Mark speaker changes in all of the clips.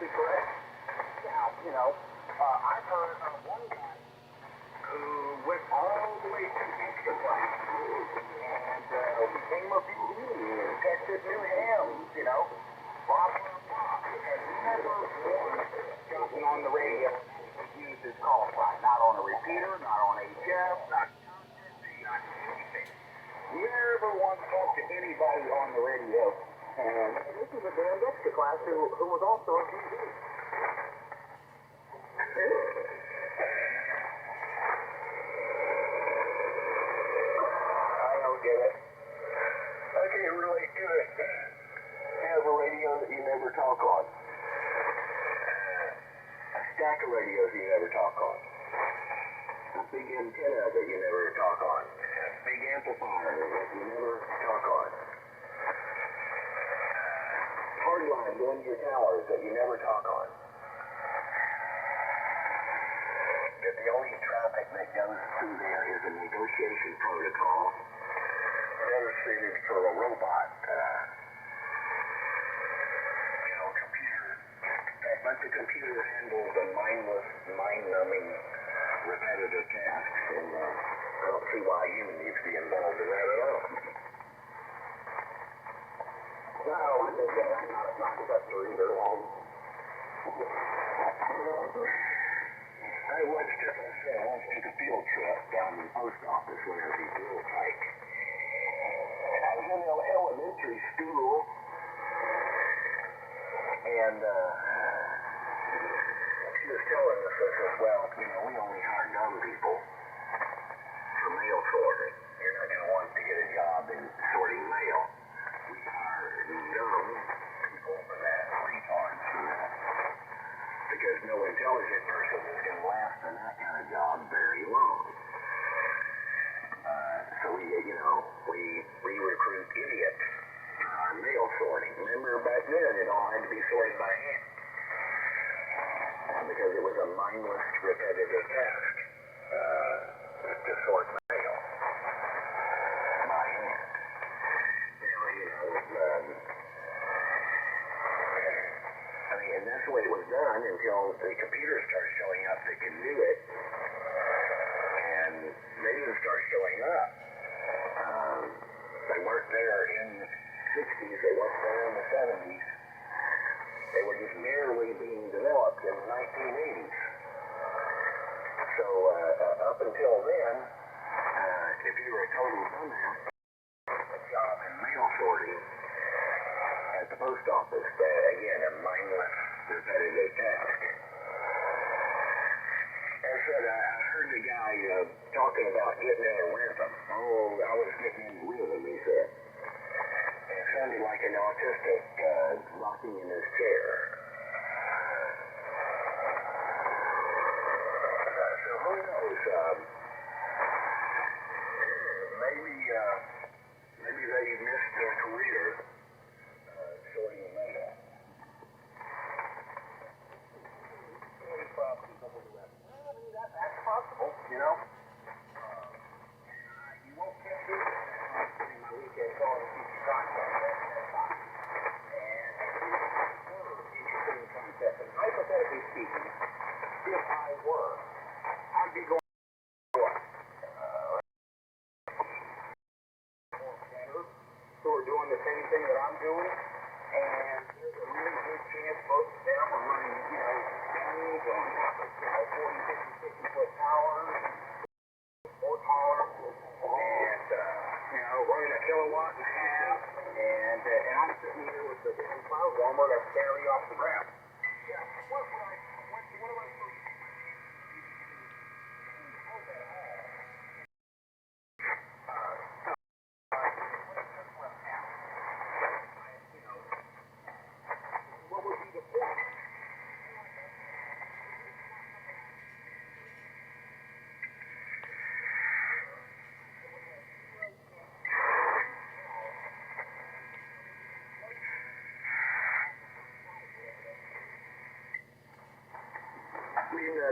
Speaker 1: absolutely correct. Now, I've heard of one guy who went all the way to extra class and became a BD and tested new hymns, blah, blah, blah. And never once gotten on the radio and used his call sign. Not on a repeater, not on HF, not anything. Never once talked to anybody on the radio. And this is a damn extra class who was also a BD. I don't get it. I can't relate to it. You have a radio that you never talk on. A stack of radios you never talk on. A big antenna that you never talk on. A big amplifier that you never talk on. Hard line going to your towers that you never talk on. That the only traffic that goes through there is a negotiation protocol. Never suited for a robot. Computer. But the computer handles the mindless, mind-numbing, repetitive tasks, and I don't see why human needs to be involved in that at all. No, I think that's not necessary either. I once took a field trip down to the post office when I was a little tyke. I was in elementary school, and she was telling us, well, we only hire dumb people for mail sorting. You're not going to want to get a job in sorting mail. We hire dumb people for that, retards for that. Because no intelligent person is going to last in that kind of job very long. So we recruit idiots for our mail sorting. Remember back then it all had to be sorted by hand. Because it was a mindless, repetitive task to sort mail by hand. And that's the way it was done until the computers started showing up that could do it. And they didn't start showing up. They weren't there in the 60s, they weren't there in the 70s. They were just barely being developed in the 1980s. So up until then, if you were a total dumbass, a job in mail sorting at the post office, again, a mindless, repetitive task. I said, I heard the guy talking about getting in a rhythm. Oh, I was getting in a rhythm, he said. And it sounded like an autistic rocking in his chair. So who knows? Maybe they missed their career sorting mail. That's possible, You won't catch me in my weekend call and keep your contact at that time. And interesting concept. And hypothetically speaking, if I were, I'd be going who are doing the same thing that I'm doing, and there's a really good chance both of them are running, guns on 40, 50, 60-foot towers, horsepower, and, running a kilowatt and a half, and I'm sitting here with the damn cloud warmer that's barely off the ground. Yeah, what am I supposed to do? What would be the point?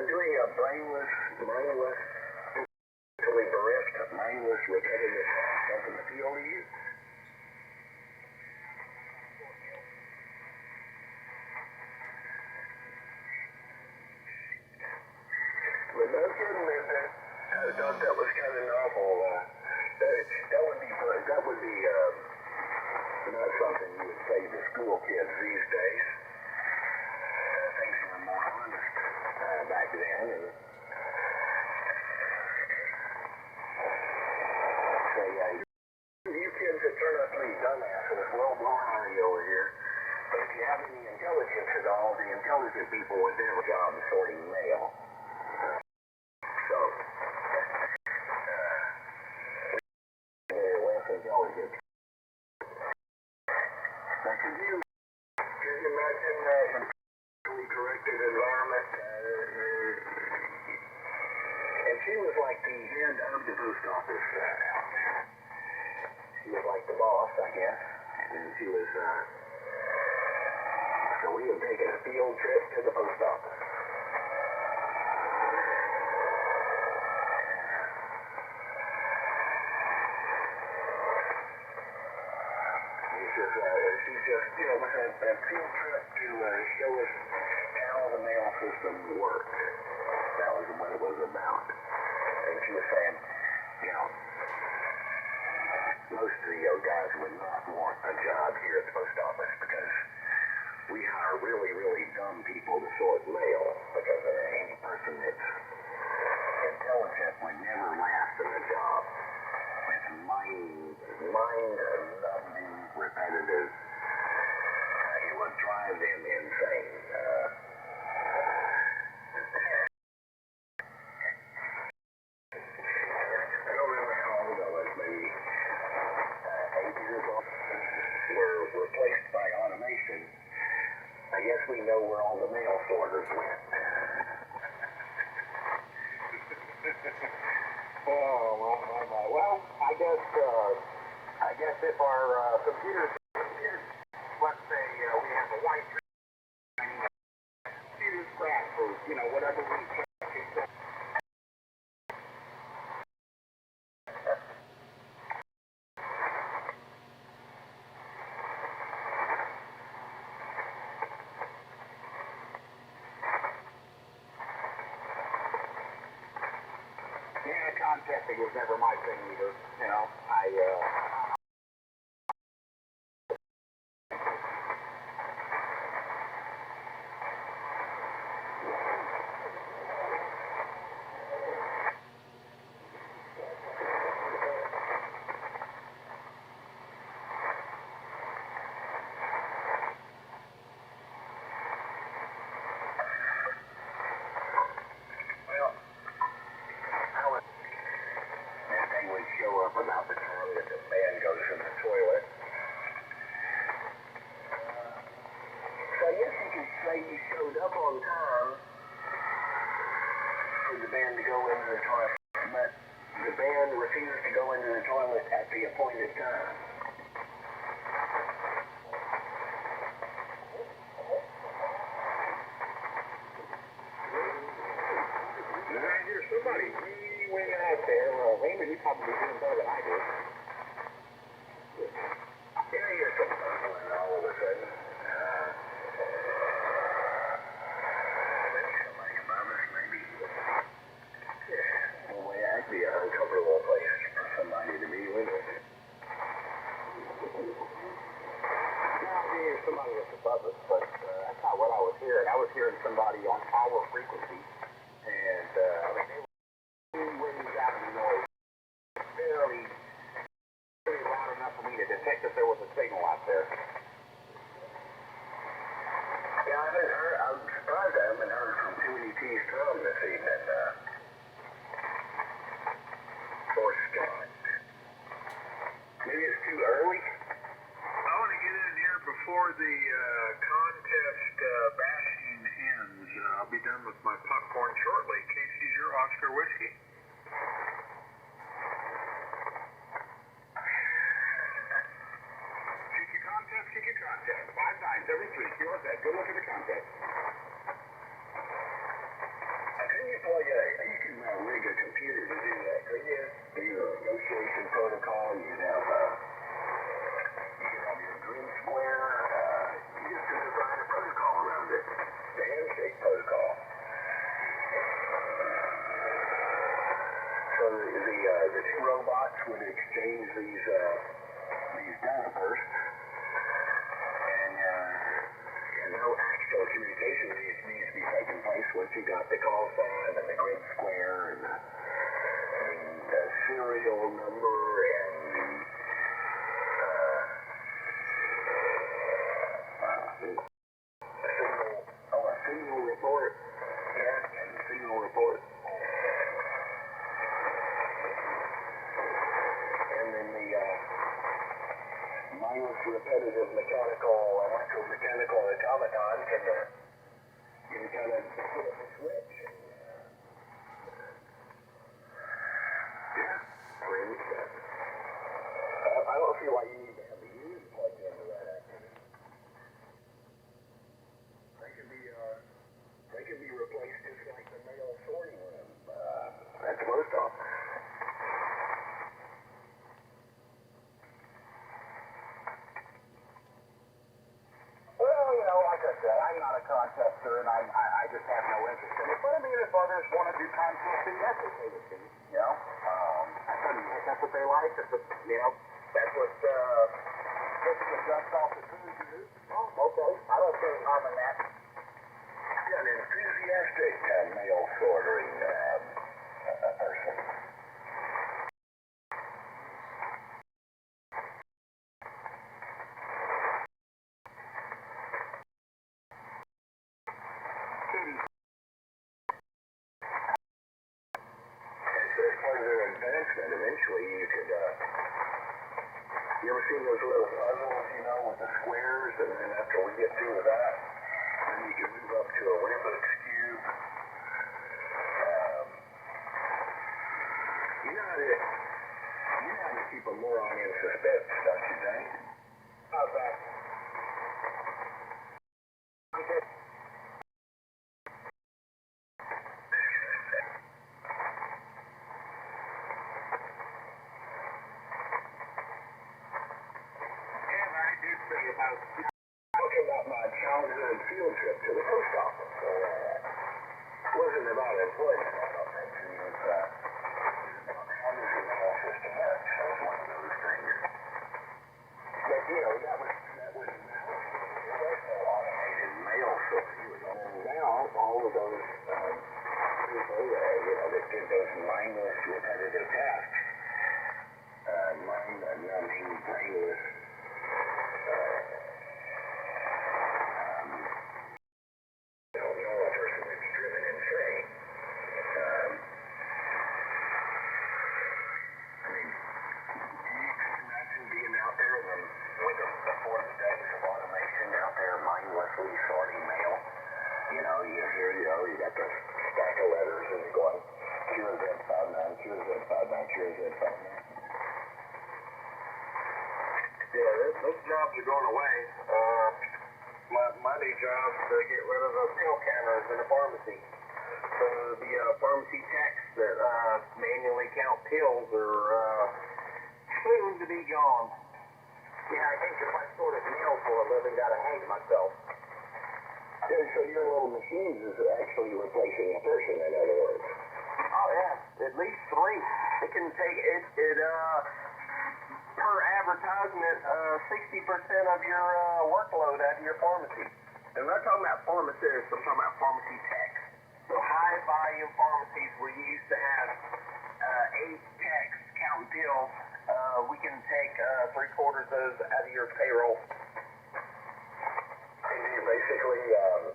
Speaker 1: Doing a brainless, totally bereft, mindless, repetitive doesn't appeal to you? no kidding, man. I thought that was kind of novel. That would be fun. That would be not something you would say to school kids these days. Things were more honest back then. And say, you kids that turn out to be dumbasses, well, we'll hire you over here. But if you have any intelligence at all, the intelligent people would never job sorting mail. So, they're less intelligent. Now, could you imagine a politically corrected environment? And she was like the head of the post office out there. She was like the boss, I guess. And she was, so we had taken a field trip to the post office. She just, was a field trip to show us how the mail system worked. That was what it was about. And she was saying, most of the guys would not want a job here at the post office because we hire really, really dumb people to sort mail because any person that's intelligent would never last in a job. It's mind-numbing, repetitive. It would drive them insane. I don't remember how old I was, maybe 8 years old. Were replaced by automation. I guess we know where all the mail sorters went. Oh, my. Well, I guess if our computers, let's say we have a white computer scratch for, whatever we check. Yeah, contesting was never my thing either. Show up about the time that the man goes in the toilet. So I guess you could say you showed up on time for the band to go into the toilet, but the band refused to go into the toilet at the appointed time. I hear somebody way out there. Raymond, you probably doing better than I did. Yeah, I hear some mumbling all of a sudden. Maybe somebody above us, maybe. Yeah, well, that'd be an uncomfortable place for somebody to be with us. Now, I hear somebody that's above us, but that's not what I was hearing. I was hearing somebody on our frequency, and they were waves out of the noise. Very loud enough for me to detect that there was a signal out there. Yeah, I'm surprised I haven't heard from too many T's drum this evening. Or Scott. Maybe it's too early?
Speaker 2: I want to get in here before the contest bashing ends. I'll be done with my popcorn shortly. Casey's your Oscar whiskey.
Speaker 1: Kick your contest. 5 times every 3. See what's that? Good luck at the contest. Can you the two robots would exchange these data bursts, and no actual communication needs to be taking place once you got the call sign and the grid square and the serial number and a signal report. Yeah, and signal report. And then the mindless repetitive electromechanical automaton can kind of flip the switch. I don't see why you need to have the unit plugged into that activity. They can be replaced just like the mail sorting room at the post office. Well, like I said, I'm not a contester, and I just have no interest in it. But I mean, if others want to do contesting, that's okay with me. That's what they like. That's what gets the dust off the food you do. Oh, okay. I don't see any harm in that. Yeah, an enthusiastic mail sorting person. As part of their advancement, eventually you could, you ever seen those little puzzles, with the squares, and then after we get through with that, then you can move up to a Rubik's Cube. You know how to keep a moron in suspense, don't you think? How's that? Talking about my childhood field trip to the post office. It wasn't about employment, I don't think. It was about how does the mail system work. So it was one of those things. But, that was there was no automated mail sorting. And now, all of those people, that did those mindless, repetitive tasks, mind-numbing, brainless, sorting mail. You got the stack of letters and you're going QZ59, QZ59, QZ59. Yeah, those jobs are going away. My new job is to get rid of the pill counters in the pharmacy. So the pharmacy techs that manually count pills are soon to be gone. Yeah, I think if I sorted mail for a living, I'd hang myself. So your little machines is actually replacing a person, in other words. Oh, yeah. At least 3. It can take it per advertisement, 60% of your workload out of your pharmacy. And we're not talking about pharmacists, I'm talking about pharmacy techs. So high volume pharmacies where you used to have 8 techs counting pills, we can take 3/4 of those out of your payroll. And you basically, and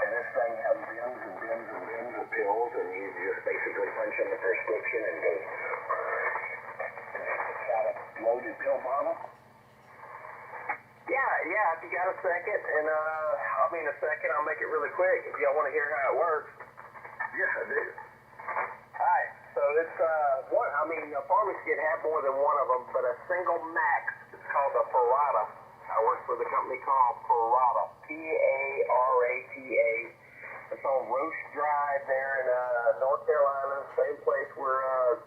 Speaker 1: this thing has bins and bins and bins of pills, and you just basically punch in the prescription and go, got a loaded pill bottle? Yeah, if you got a second, and I'll make it really quick if y'all want to hear how it works. Yes, I do. Alright, so it's, a pharmacy can have more than one of them, but a single max, it's called a Parata. I work for the company called Parata, P-A-R-A-T-A. It's on Roche Drive there in North Carolina, same place where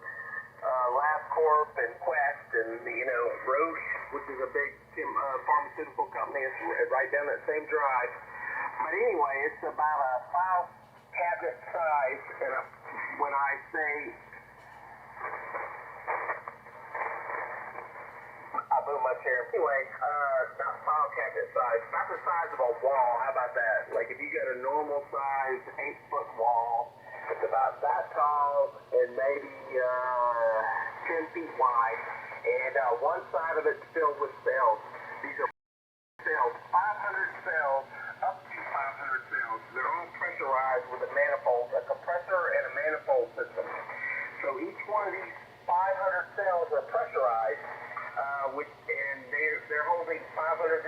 Speaker 1: LabCorp and Quest and, Roche, which is a big pharmaceutical company, is right down that same drive. But anyway, it's about a file cabinet size, and when I say I moved my chair. Anyway, not file cabinet size, about the size of a wall. How about that? Like if you got a normal size 8-foot wall, it's about that tall and maybe 10 feet wide, and one side of it's filled with cells. These are cells, 500 cells, up to 500 cells. They're all pressurized with a manifold, a compressor and a manifold system. So each one of these 500 cells are pressurized, and they're holding 500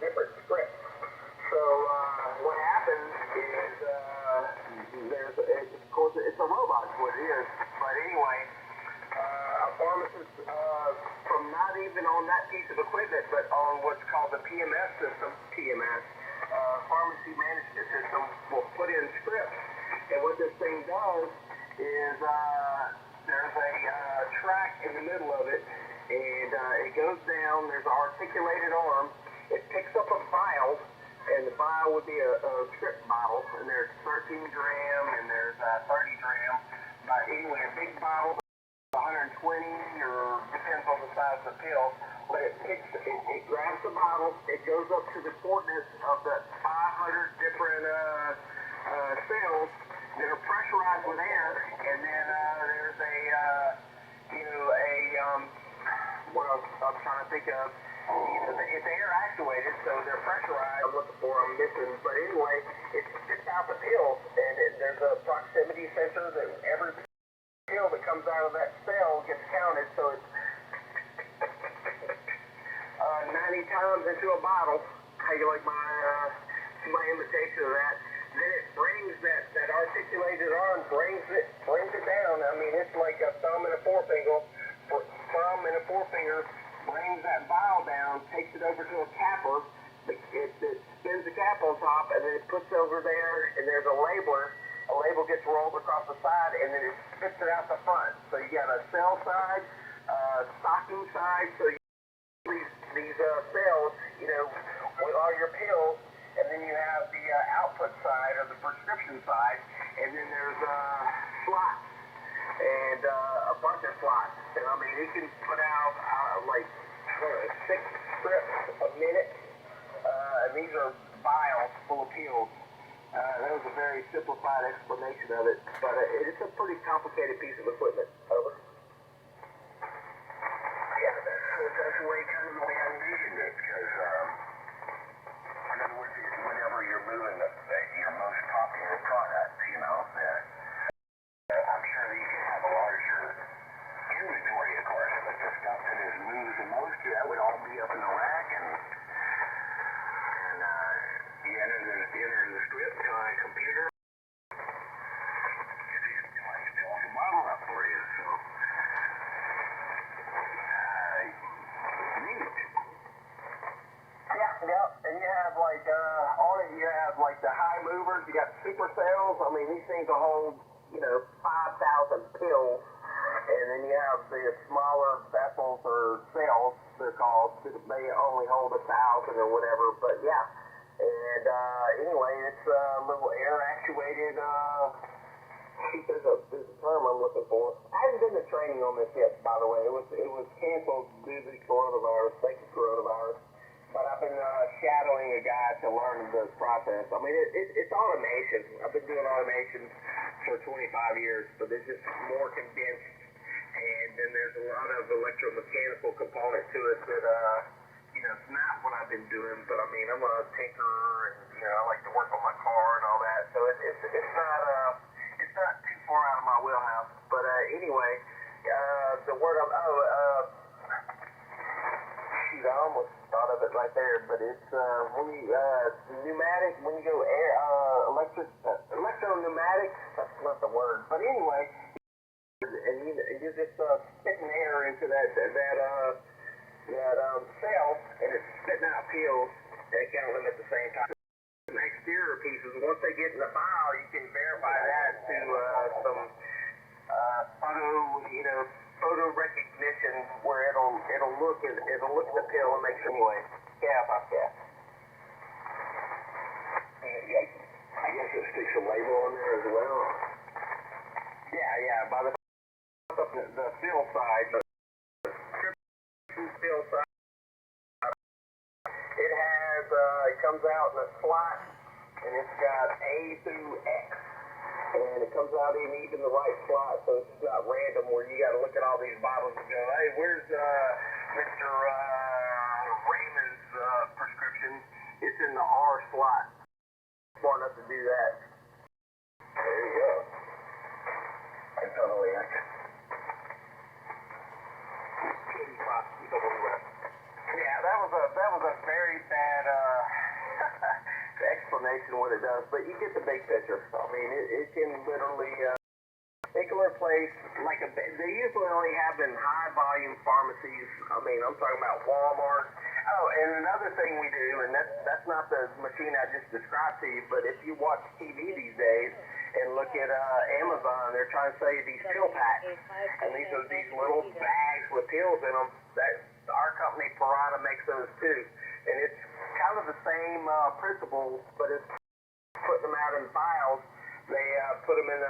Speaker 1: different scripts. So what happens is of course it's a robot, is what it is. But anyway, a pharmacist from not even on that piece of equipment, but on what's called the PMS system, pharmacy management system, will put in scripts. And what this thing does is there's a track in the middle of it, and it goes down. There's an articulated arm. It picks up a vial, and the vial would be a script bottle, and there's 13 gram and there's 30 gram. But anyway, a big bottle, 120, or depends on the size of the pill. But it grabs the bottle, it goes up to the coordinates of the 500 different cells that are pressurized with air, and then there's what I'm trying to think of. It's air actuated, so they're pressurized. I'm missing, but anyway, it spits out the pills, and there's a proximity sensor that every pill that comes out of that cell gets counted, so it's 90 times into a bottle. How you like my imitation of that? Then it brings that articulated arm, brings it down. I mean, it's like a thumb and a forefinger. Brings that vial down, takes it over to a capper. It spins the cap on top, and then it puts it over there, and there's a labeler. A label gets rolled across the side, and then it spits it out the front. So you got a cell side, stocking side. So these cells, with all your pills, and then you have the output side or the prescription side, and then there's slots and a bunch of slots. And I mean, it can put out like 6 scripts a minute, and these are vials full of pills. That was a very simplified explanation of it, but it's a pretty complicated piece of equipment. Over. Yeah, that's the way I envisioned it, because in other words, whenever you're moving your most popular product, I'm sure that you can have a larger inventory, of course, but the stuff that is moved the most, that would all be up in the rack, and you enter the script on a computer. It fills a bottle up for you, so neat. Yeah, and you have like on it, you have like the high movers, you got super cells. I mean, these things will hold 5,000 pills, and then you have the smaller vessels or cells, they're called. They only hold 1,000 or whatever, but yeah. And anyway, it's a little air actuated. There's a term I'm looking for. I haven't been to training on this yet, by the way. It was canceled due to the coronavirus. Thank you, coronavirus. But I've been shadowing a guy to learn the process. I mean, it's automation. I've been doing automation for 25 years, but it's just more condensed. And then there's a lot of electromechanical component to it that, it's not what I've been doing. But I mean, I'm a tinkerer, and I like to work on my car and all that. So it's not too far out of my wheelhouse. But anyway, the word shoot, I almost thought of it right there, but it's pneumatic, when you go electro-pneumatic, that's not the word, but anyway, and you're just spitting air into that cell, and it's spitting out pills, and count them at the same time. Some exterior pieces, once they get in the vial, you can verify that to some photo recognition, where it'll look at the pill and make sure. Anyway, I guess it sticks a label on there as well. Yeah. By the time the the fill side, the prescription fill side. It comes out in a slot, and it's got A through X, and it comes out in even the right slot, so it's not random where you got to look at all these bottles and go, hey, where's Mr. Raymond's prescription? It's in the R slot. Smart enough to do that. There you go. I totally like it. Yeah, that was a very bad explanation what it does, but you get the big picture. I mean, it can literally it can replace they usually only have in high volume pharmacies. I mean, I'm talking about Walmart. Oh, and another thing we do, and that's not the machine I just described to you, but if you watch TV these days and look at Amazon, they're trying to sell you these pill packs, and these are these little bags with pills in them. That our company Parata makes those too, and it's kind of the same principle, but it's putting them out in vials. They put them in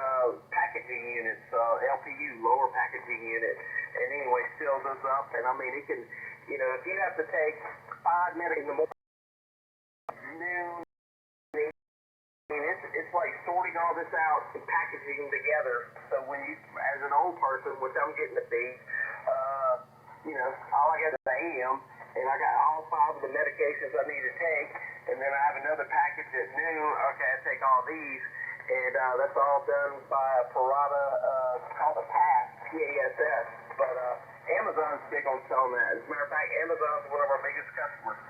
Speaker 1: packaging units, LPU, lower packaging unit, and anyway, seal those up. And I mean, it can, you know, if you have to take 5 minutes in the morning, noon, I mean, it's like sorting all this out and packaging them together. So when you, as an old person, which I'm getting to be, you know, all I got is AM, and I got all 5 of the medications I need to take, and then I have another package at noon. Okay, I take all these. And that's all done by Parata, it's called a PASS, P-A-S-S. But Amazon's big on selling that. As a matter of fact, Amazon's one of our biggest customers.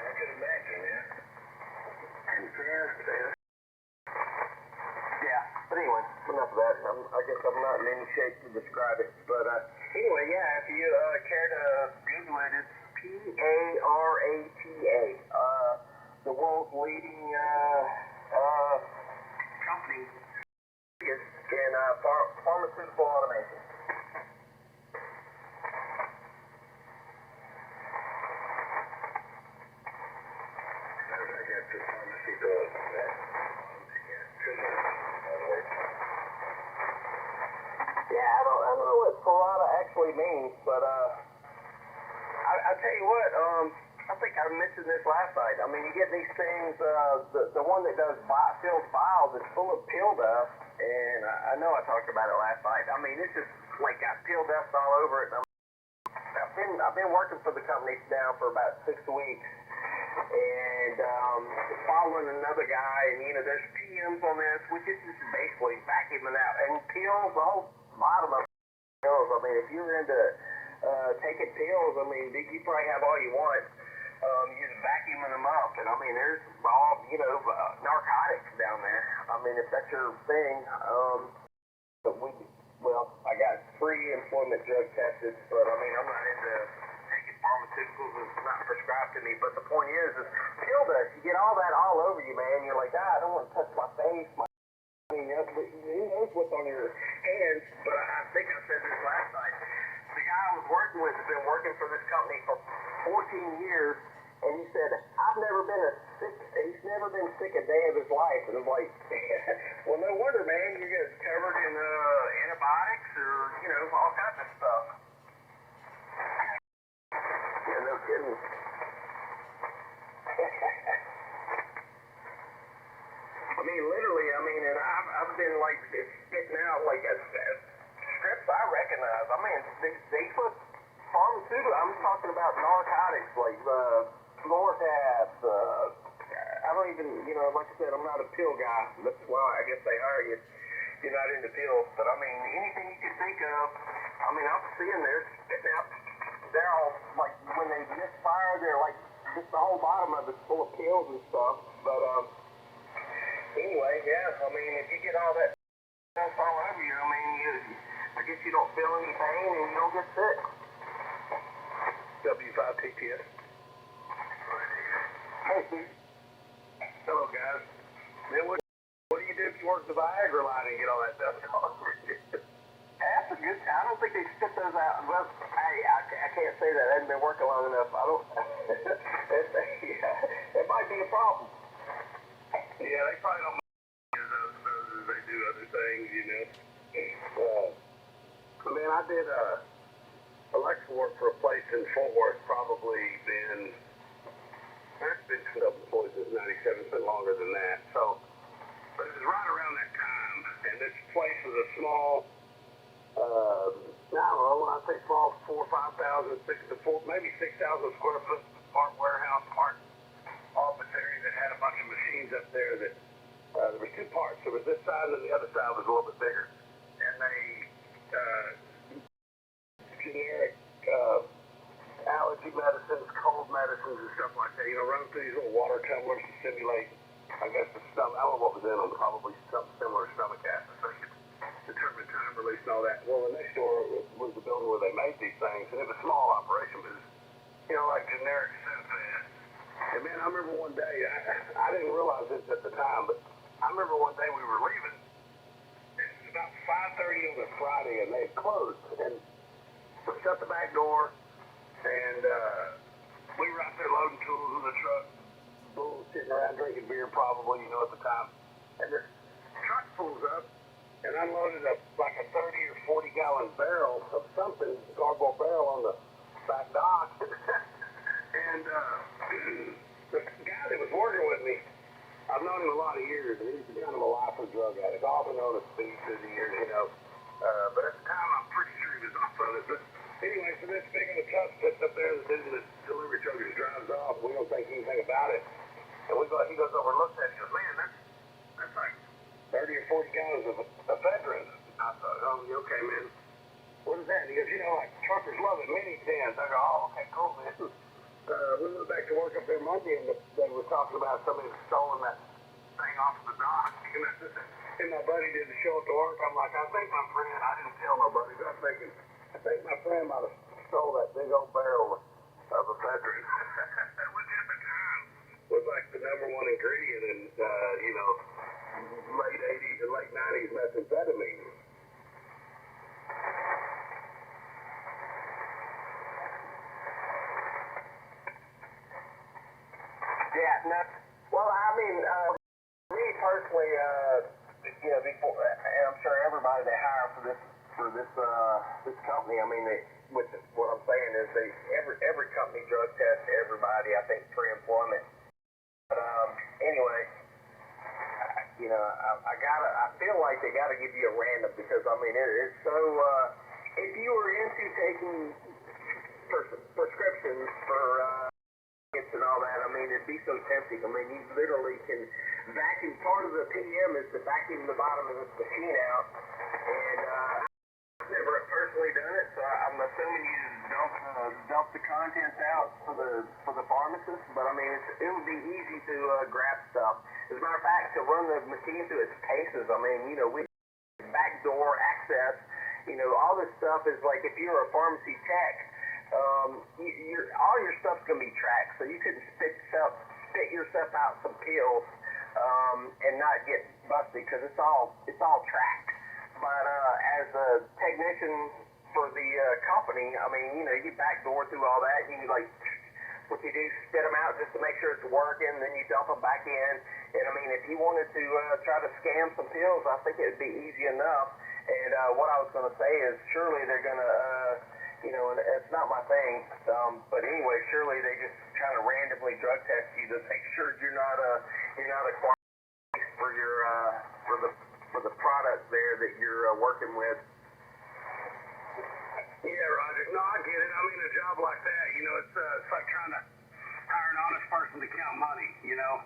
Speaker 1: I can imagine, yeah. And yeah, but anyway, enough of that. I guess I'm not in any shape to describe it. But anyway, yeah, if you care to Google it, it's Parata, the world's leading company in pharmaceutical automation. I got the pharmacy does that. Yeah, I don't know what Parata actually means, but I tell you what, I think I mentioned this last night. I mean, you get these things, the one that does fills vials is full of pill dust, and I know I talked about it last night. I mean, it's just like got pill dust all over it. I've been working for the company now for about 6 weeks, and following another guy, and you know, there's PMs on this, which is just basically vacuuming out, and pills, the whole bottom of pills. I mean, if you're into taking pills, I mean, you probably have all you want. You're just vacuuming them up, and I mean, there's all, you know, narcotics down there. I mean, if that's your thing, but I got pre-employment drug tested, but I mean, I'm not into taking pharmaceuticals. It's not prescribed to me, but the point is pill dust. You get all that all over you, man. You're like, I don't want to touch my face. I mean, who knows what's on your hands, but I think I said this last night. The guy I was working with has been working for this company for 14 years, and he said, he's never been sick a day of his life. And I'm like, well, no wonder, man. You get covered in antibiotics or, you know, all kinds of stuff. Yeah, no kidding. I mean, literally, and I've been like spitting out like scripts I recognize. I mean, they put pharmaceutical. I'm talking about narcotics like Lortabs. I don't even, you know, like I said, I'm not a pill guy. That's why I guess they hire you. You're not into pills, but I mean, anything you can think of. I mean, I'm seeing they're spitting out. They're all like when they misfire, they're like just the whole bottom of it's full of pills and stuff. But anyway, yeah. I mean, if you get all that stuff all over you, I mean, I guess you don't feel any pain and you don't get sick. W5TTS. Hey, Steve. Hello, guys. Man, what do you do if you work the Viagra line and get all that stuff all over you? That's a good. I don't think they spit those out. Well, I can't say that. I haven't been working long enough. I don't. It might be a problem. Yeah, they probably don't use those. things, you know. Man, I did electrical work for a place in Fort Worth, probably I've been self-employed since '97, it's been longer than that. So, but it was right around that time, and this place was a small, I don't know, when I say small, 4,000 or 5,000, maybe 6,000 square foot part warehouse, part office area that had a bunch of machines up there that, there was two parts. There was this side and then the other side was a little bit bigger. And they, generic, allergy medicines, cold medicines and stuff like that, you know, run through these little water tumblers to simulate, I guess, the stomach, I don't know what was in them, probably something similar to stomach acid, so you could determine time release and all that. Well, the next door was the building where they made these things, and it was a small operation, but it was, you know, like generic Sudafed. And man, I remember one day, I didn't realize this at the time, but I remember one day we were leaving, it was about 5:30 on a Friday, and they had closed, and we shut the back door, and we were out there loading tools in the truck, sitting around drinking beer probably, you know, at the time. And this truck pulls up and unloaded like a 30 or 40 gallon barrel of something, cardboard barrel on the back dock. And the guy that was working with me, I've known him a lot of years, and he's kind of a lifer drug addict, off and on a speed through the years, you know. But at the time, I'm pretty sure he was off on it. But anyway, so this big of a truck sits up there, and the delivery truck just drives off. We don't think anything about it. And he goes over and looks at it. He goes, man, that's like 30 or 40 gallons of ephedrine. I thought, oh, you okay, man? What is that? And he goes, you know, like truckers love it, mini cans. I go, oh, okay, cool, man. We went back to work up there Monday, and they were talking about somebody had stolen that thing off of the dock. And my buddy didn't show up to work. I'm like, I think my friend, I didn't tell my buddy, but I think my friend might have stole that big old barrel of ephedrine. Which at the time was like the number one ingredient in, you know, late 80s and late 90s methamphetamine.
Speaker 3: Yeah, no, well, I mean, me personally, you know, before, and I'm sure everybody they hire for this company, I mean, what I'm saying is every company drug tests everybody, I think, pre-employment. But, anyway, you know, I feel like they gotta give you a random because, I mean, it's so, if you were into taking prescriptions for, and all that, I mean, it'd be so tempting. I mean, you literally can vacuum, part of the PM is to vacuum the bottom of this machine out, and I've never personally done it, so I'm assuming you dump the contents out for the pharmacist, but I mean, it would be easy to grab stuff. As a matter of fact, to run the machine through its paces, I mean, you know, with backdoor access, you know, all this stuff is like if you're a pharmacy tech, all your stuff's gonna be tracked, so you couldn't spit yourself out some pills and not get busted because it's all tracked. But as a technician for the company, I mean, you know, you backdoor through all that. You like what you do, spit them out just to make sure it's working, then you dump them back in. And I mean, if you wanted to try to scam some pills, I think it would be easy enough. And what I was gonna say is, surely they're gonna you know, and it's not my thing, but anyway, surely they just kind of randomly drug test you to make sure you're not a quality for your for the product there that you're working with.
Speaker 1: Yeah, Roger. No, I get it. I mean, a job like that, you know, it's like trying to hire an honest person to count money. You know,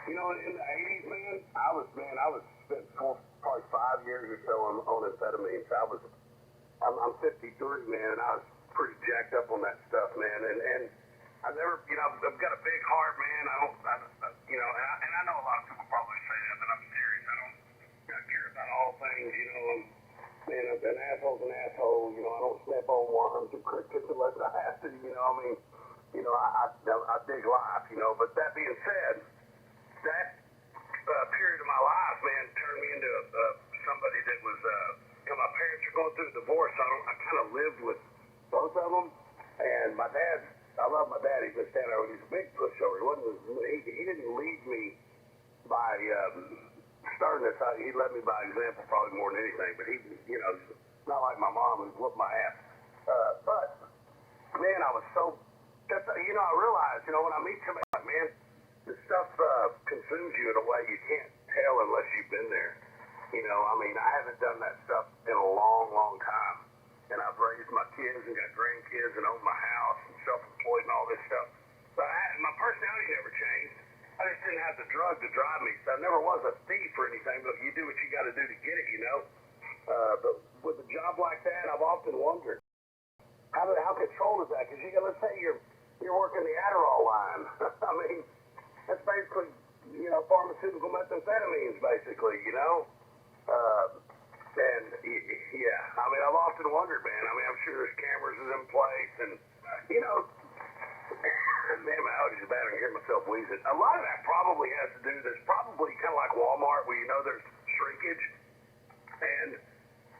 Speaker 1: in the '80s, man, I was spent probably 5 years or so on amphetamines. I'm 53, man, and I was pretty jacked up on that stuff, man. And I never, you know, I've got a big heart, man. You know, and I know a lot of people probably say that, but I'm serious. I don't care about all things, you know. Man, an asshole's an asshole. You know, I don't step on worms or crickets unless I have to. You know, I mean, you know, I dig life, you know. But that being said, that period of my life, man, turned me into somebody that was. My parents are going through a divorce, so I kind of lived with both of them. And my dad, I love my dad. He's a stand-over. He's a big pushover. He didn't lead me by
Speaker 4: starting this, he led me by example probably more than anything. But he, not like my mom who whooped my ass. But man, I was so. I realized, when I meet somebody, like, man, this stuff consumes you in a way you can't tell unless you've been there. I haven't done that stuff in a long, long time. And I've raised my kids and got grandkids and owned my house and self-employed and all this stuff. But my personality never changed. I just didn't have the drug to drive me. So I never was a thief or anything, but you do what you got to do to get it, But with a job like that, I've often wondered, how controlled is that? Because let's say you're working the Adderall line. I mean, that's basically, pharmaceutical methamphetamines, basically, And yeah, I've often wondered, man. I'm sure there's cameras in place, and man, my allergies are bad. I can hear myself wheezing. A lot of that probably has to do. There's probably kind of like Walmart, where there's shrinkage, and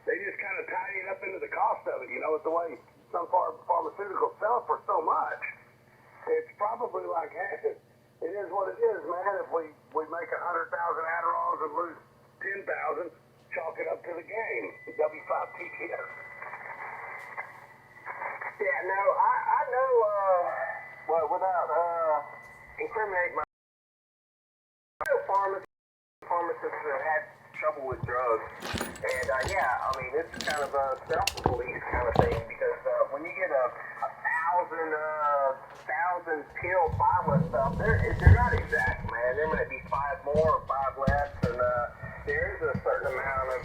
Speaker 4: they just kind of tie it up into the cost of it. It's the way some pharmaceuticals sell for so much. It's probably like, hey, it is what it is, man. If we make 100,000 Adderalls and lose 10,000, chalk it up to the game. W5TTS.
Speaker 3: Yeah, no, I know, without incriminating my pharmacists have had trouble with drugs. And, it's kind of a self-police kind of thing, because when you get a thousand pill bottle of stuff, they're not exact, man. There might be 5 more or 5 less, and there is a certain amount of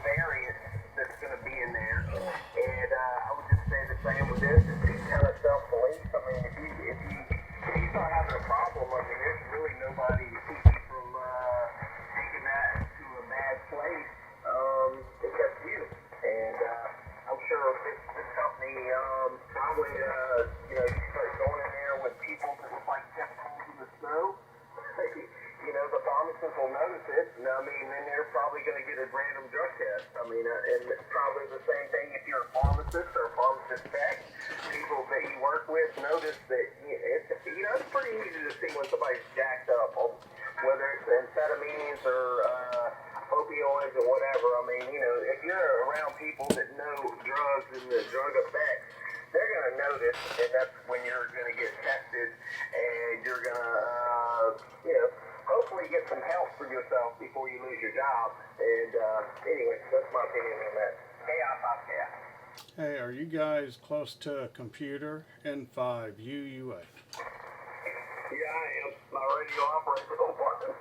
Speaker 3: variance that's going to be in there. And I would just say the same with this. It's kind of self-police. If you start having a problem, there's really nobody to keep you from taking that to a bad place except you. And I'm sure this company probably, you start going in there with people that look like tentacles in the snow. The pharmacist will notice it, and then they're probably going to get a random drug test. And it's probably the same thing if you're a pharmacist or a pharmacist tech. People that you work with notice that it's pretty easy to see when somebody's jacked up, whether it's amphetamines or opioids or whatever. If you're around people that know drugs and the drug effects, they're going to notice, and that's when you're going to get tested, and you're going to, hopefully get some help for yourself before you lose your job. And anyway, that's my opinion on that. Chaos off chaos.
Speaker 5: Hey, are you guys close to a computer? N5 UUA.
Speaker 4: Yeah, I am. My radio operator don't work.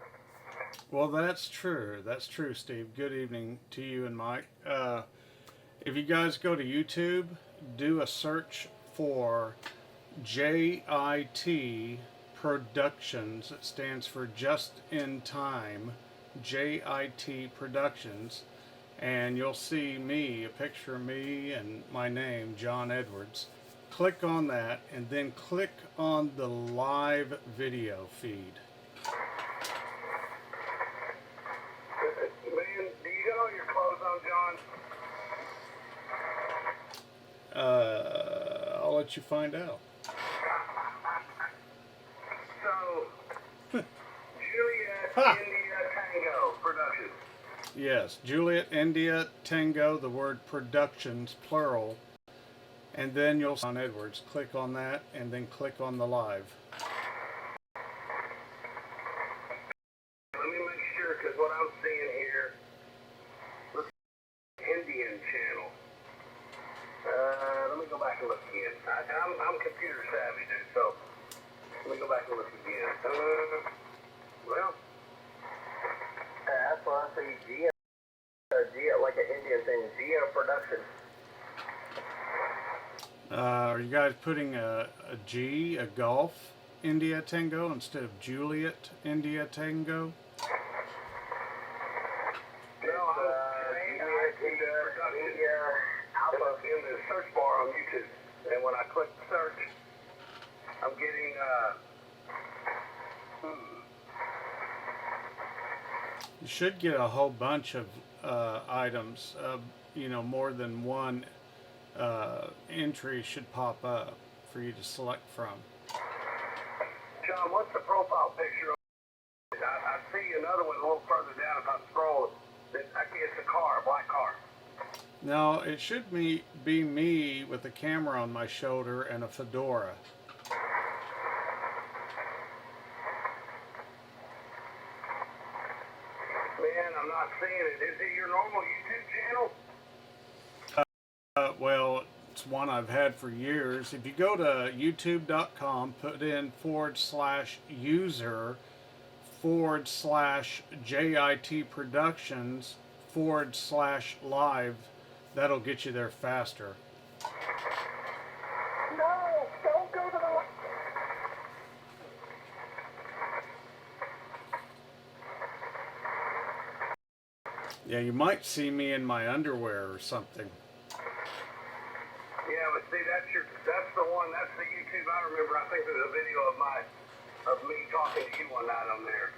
Speaker 5: Well, that's true. That's true, Steve. Good evening to you and Mike. If you guys go to YouTube, do a search for JIT Productions. It stands for Just in Time. JIT Productions. And you'll see me, a picture of me and my name, John Edwards. Click on that and then click on the live video feed.
Speaker 4: Man, do you got all your clothes on, John?
Speaker 5: I'll let you find out.
Speaker 4: So, Juliet India Tango Productions.
Speaker 5: Yes, Juliet India Tango, the word productions, plural. And then you'll see on Edwards. Click on that and then click on the live.
Speaker 4: Let me make sure, because what I'm seeing here, looks like Indian channel. Let me go back and look again. I'm computer savvy, dude, so let me go back and look again. Well,
Speaker 3: that's why I say Geo, like an Indian thing, Geo Production.
Speaker 5: Are you guys putting a G, a Golf India Tango instead of Juliet India Tango?
Speaker 4: no, Juliet India Alpha in the search bar on YouTube. And when I click search, I'm getting,
Speaker 5: You should get a whole bunch of items. More than one entry should pop up for you to select from.
Speaker 4: John, what's the profile picture on I see another one a little further down if I scroll. It's a car, a black car.
Speaker 5: No, it should be me with a camera on my shoulder and a fedora.
Speaker 4: Man, I'm not seeing it. Is it your normal YouTube channel?
Speaker 5: Well, it's one I've had for years. If you go to youtube.com, put in /user/JIT Productions/live, that'll get you there faster.
Speaker 1: No, don't go to the...
Speaker 5: Yeah, you might see me in my underwear or something.
Speaker 4: Yeah, but see, that's the one. That's the YouTube I remember. I think there's a video of me talking to you one night on there.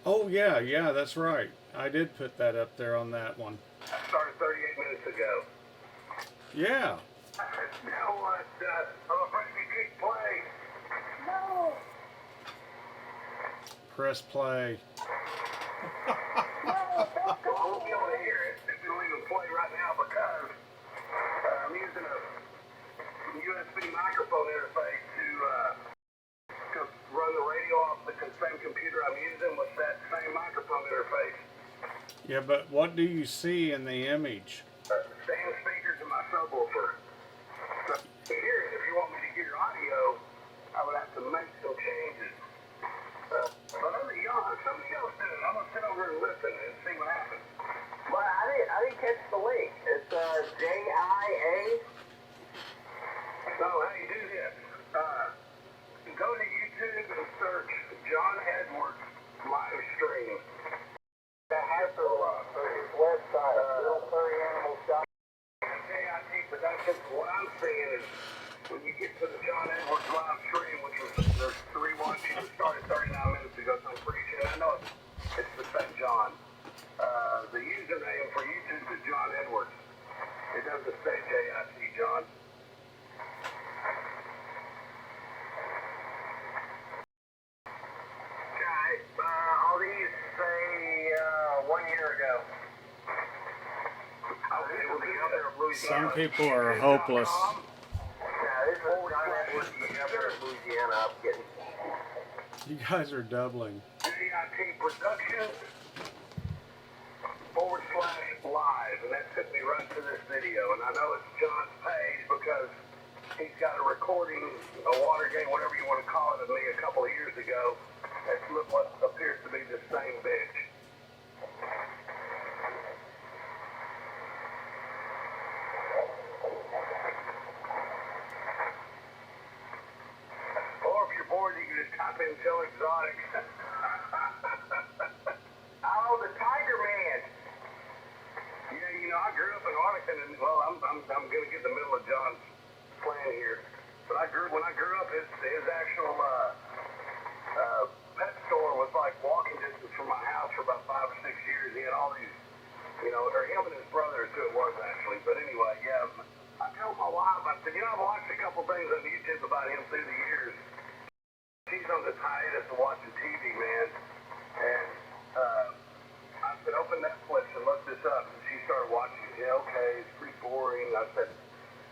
Speaker 5: Oh yeah, that's right. I did put that up there on that one.
Speaker 4: I started 38 minutes ago.
Speaker 5: Yeah.
Speaker 4: Now what? I'm afraid you click play.
Speaker 1: No.
Speaker 5: Press play.
Speaker 1: No, don't
Speaker 4: Well, I won't be able to hear it if we don't even play right now because I'm using a USB microphone interface to run the radio off the same computer I'm using with that same microphone interface.
Speaker 5: Yeah, but what do you see in the image?
Speaker 4: Stand speakers in my subwoofer. So here, if you want me to hear audio, I would have to make some changes. But somebody else do it. I'm gonna sit over and listen and see what happens.
Speaker 3: But I didn't catch the link. It's JIA.
Speaker 4: So hey, do this. Go to YouTube and search John Edwards live stream.
Speaker 1: That has to his website, LittleFurryAnimals.com.
Speaker 4: JIT Productions. What I'm seeing is when you get to the John Edwards live stream, which was there's 3 watching, it started 39 minutes ago, so I'm pretty sure I know it's the same John. The username for YouTube is John Edwards. It doesn't say JIT John.
Speaker 3: Guys, all these say 1 year ago.
Speaker 4: Okay, we'll be out there in Louisiana.
Speaker 5: Some people are hopeless.
Speaker 3: Yeah, this is John Edwards, the governor of Louisiana. I'm getting.
Speaker 5: You guys are doubling.
Speaker 4: JIT Productions /live, and that took me right to this video. And I know it's John's page because he's got a recording, a Watergate, whatever you want to call it, of me a couple of years ago. That's what appears to be the same bitch. Or if you're bored, you can just type in Joe Exotic.
Speaker 3: Oh, the Tiger Man.
Speaker 4: Yeah, you know, I grew up in Arlington, and well, I'm gonna get in the middle of John's plan here. But when I grew up, his actual pet store was like walking distance from my house for about 5 or 6 years. He had all these, you know, or him and his brother is who it was actually. But anyway, yeah, I told my wife, I said, you know, I've watched a couple things on YouTube about him through the years. She's on this hiatus of watching TV, man, and I said, open Netflix and look this up. And she started watching it. Yeah, okay, it's pretty boring. I said,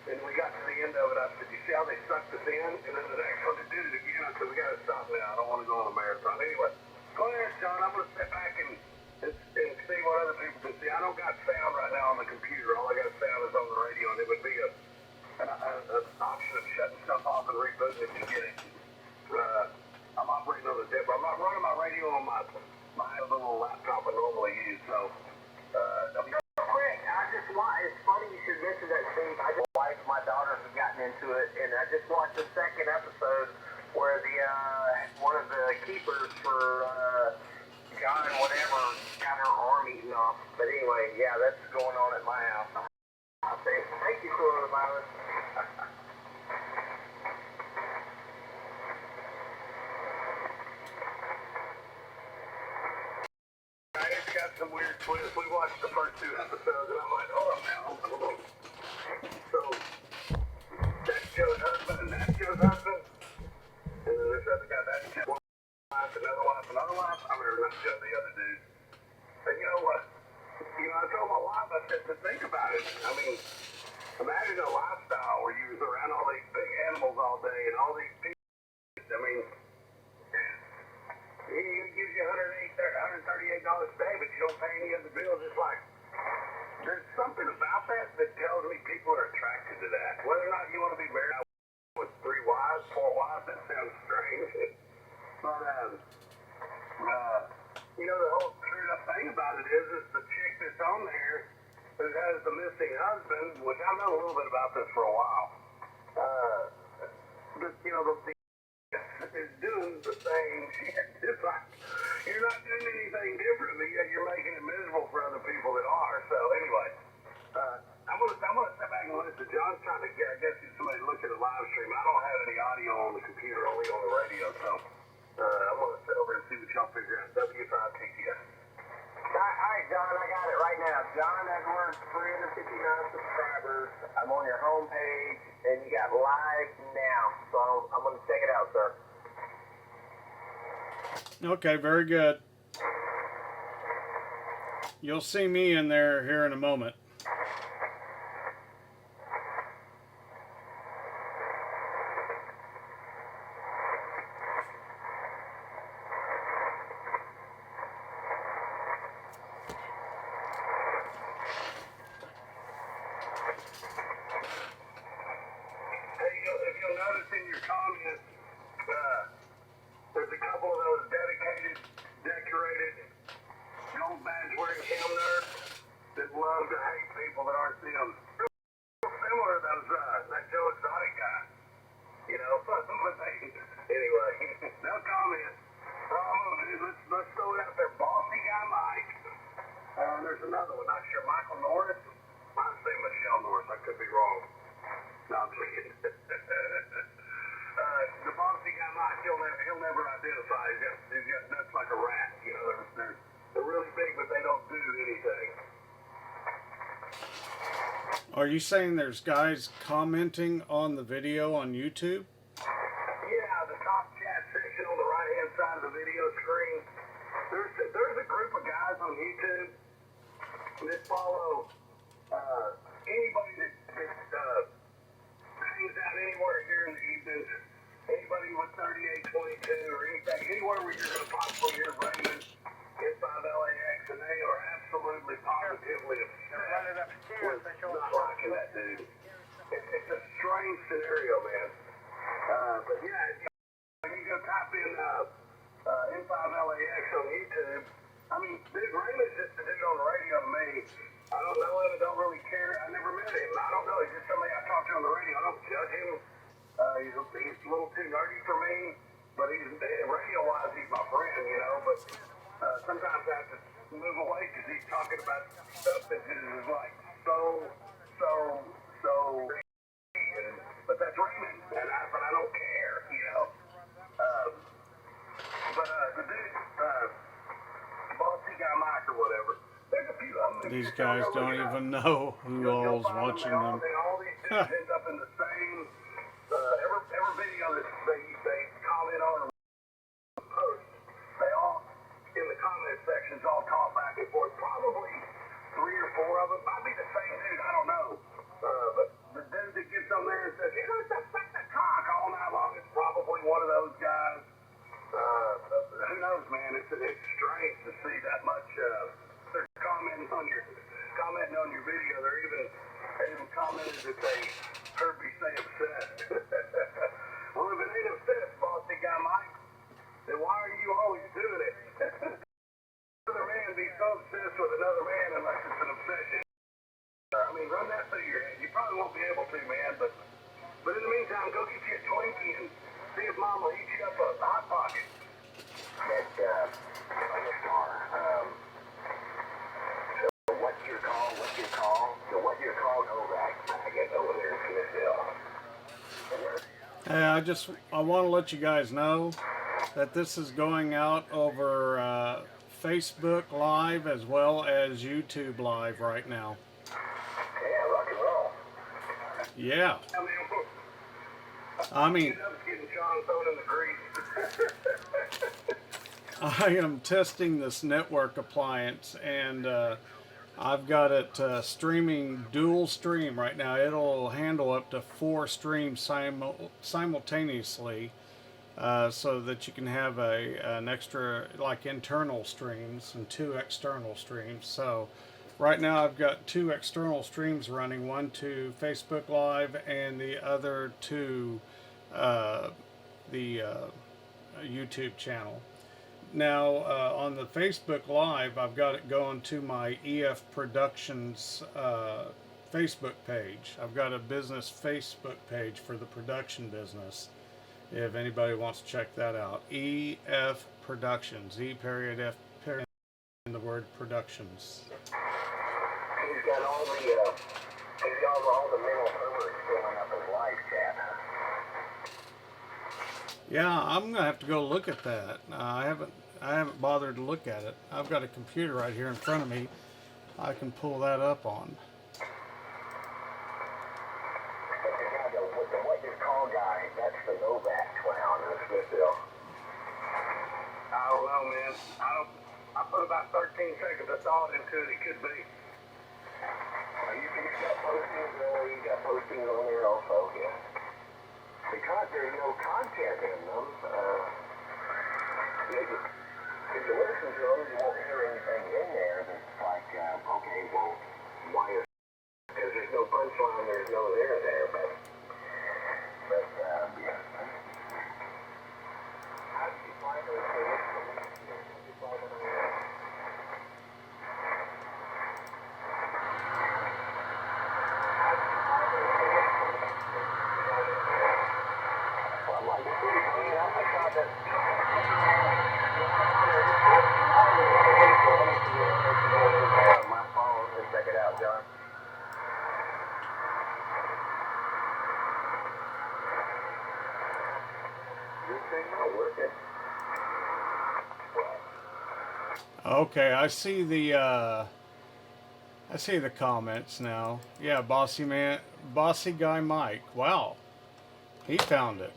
Speaker 4: and we got to the end of it. I said, you see how they sucked us in? And then the next one, they did it again. I said, we got to stop now. I don't want to go on a marathon. Anyway, go ahead, John. I'm going to sit back and see what other people can see. I don't got sound right now on the computer. All I got sound is on the radio, and it would be an option of shutting stuff off and rebooting if you get it. I'm operating on the dip. I'm not running my radio on my little laptop I normally use, so
Speaker 3: Quick, it's funny you should mention that, Steve. I just wife, my daughters have gotten into it, and I just watched the second episode where the one of the keepers for John whatever got her arm eaten off. But anyway, yeah, that's going on at my house. Thank you for reminding us.
Speaker 4: It's got some weird twists. We watched the first 2 episodes, and I'm like, hold on now. So, that's Joe's husband, and that's Joe's husband. And then this other guy, that's Joe's wife, another wife, another wife. I mean, all day, and all these people, I mean, he gives you $138 a day, but you don't pay any other bills. It's like, there's something about that that tells me people are attracted to that. Whether or not you want to be married with 3 wives, 4 wives, that sounds strange. But, you know, the whole screwed up thing about it is the chick that's on there who has the missing husband, which I've known a little bit about this for a while. But, you know, the is doing the same shit. It's like, you're not doing anything different, but yet you're making it miserable for other people that are. So anyway, I'm gonna step back and listen. John's trying to get, I guess, if somebody look at the live stream. I don't have any audio on the computer, only on the radio. So I'm gonna sit over and see what y'all figure out. W5TTS.
Speaker 3: All right, John, I got it right now. John Edwards, 359 subscribers. I'm on your homepage, and you got live now. So I'm going to check it out, sir.
Speaker 5: Okay, very good. You'll see me in there here in a moment.
Speaker 4: If you'll notice in your comments, there's a couple of those dedicated, decorated, gold badge wearing cam nerds that love to hate people that aren't them. Similar to those, that Joe Exotic guy. You know, but anyway, no comment. Let's throw it out there. Bossy Guy Mike. There's another one, not sure. Michael Norris. Might say Michelle Norris. I could be wrong. No, I'm kidding. The bossy guy Mike, he'll never identify. He's got nuts like a rat. You know, they're really big, but they don't do anything.
Speaker 5: Are you saying there's guys commenting on the video on YouTube?
Speaker 4: Yeah, the top chat section on the right-hand side of the video screen. There's a group of guys on YouTube that follow anybody that hangs out anywhere here in the evenings. Anybody with 3822 or anything, anywhere where you're going to possibly hear Raymond, N5LAX, and they are absolutely positively upset with not liking that dude. It's a strange scenario, man. But yeah, you go type in N5LAX on YouTube. I mean, dude, Raymond's just a dude on the radio to me. I don't know him, I don't really care. I never met him. I don't know. He's just somebody I talk to on the radio. I don't judge him. He's a little too nerdy for me, but radio-wise, he's my friend, you know. But sometimes I have to move away because he's talking about stuff that is like but that's Raymond, but I don't care, you know. But the dude, Bossy Guy Mike or whatever. There's a few of them.
Speaker 5: These guys don't even know who all's watching them.
Speaker 4: All these dudes end up in the same, every video that they comment on or post, they all, in the comment sections, all talk back and forth. Probably 3 or 4 of them. Might be the same dude, I don't know. But the dude that gets on there and says, you know, suck the cock all night long, it's probably one of those guys. Who knows, man? It's strange to see that much. They're commenting on your video. They even commented that they heard me say obsessed. Well, if it ain't obsessed, Bossy Guy Mike, then why are you always doing it? Another man be so obsessed with another man unless it's an obsession. I mean, run that through your head. You probably won't be able to, man, but in the meantime, go get you a Twinkie and see if Mom will heat you up a Hot Pocket. What's your call? Go back. I get over there in Smithville.
Speaker 5: I want to let you guys know that this is going out over Facebook Live as well as YouTube Live right now.
Speaker 4: Yeah, rock and roll.
Speaker 5: Yeah. I mean,
Speaker 4: getting John thrown in the grease.
Speaker 5: I am testing this network appliance, and I've got it streaming dual stream right now. It'll handle up to 4 streams simultaneously, so that you can have an extra, like, internal streams and 2 external streams. So right now I've got 2 external streams running, one to Facebook Live and the other to the YouTube channel. Now, on the Facebook Live, I've got it going to my EF Productions Facebook page. I've got a business Facebook page for the production business, if anybody wants to check that out. EF Productions, E period F period in the word productions.
Speaker 3: He's got all the mental hurdles filling up his live chat.
Speaker 5: Yeah, I'm gonna have to go look at that. I haven't bothered to look at it. I've got a computer right here in front of me. I can pull that up on.
Speaker 3: What you call guy, that's the Novak clown in Smithville.
Speaker 4: I don't know, man. I put about 13 seconds of thought into it. It could be.
Speaker 3: You got postings on there also, yeah. Because there's no content in them, if you listen to them, you won't hear anything in there that's like, okay, well, why is, because there's no punchline, there's no there, but yeah. How did you find those things? Did you find them on there? My phone, and check it out, John. This thing not working.
Speaker 5: Okay, I see the comments now. Yeah, bossy guy Mike. Wow, he found it.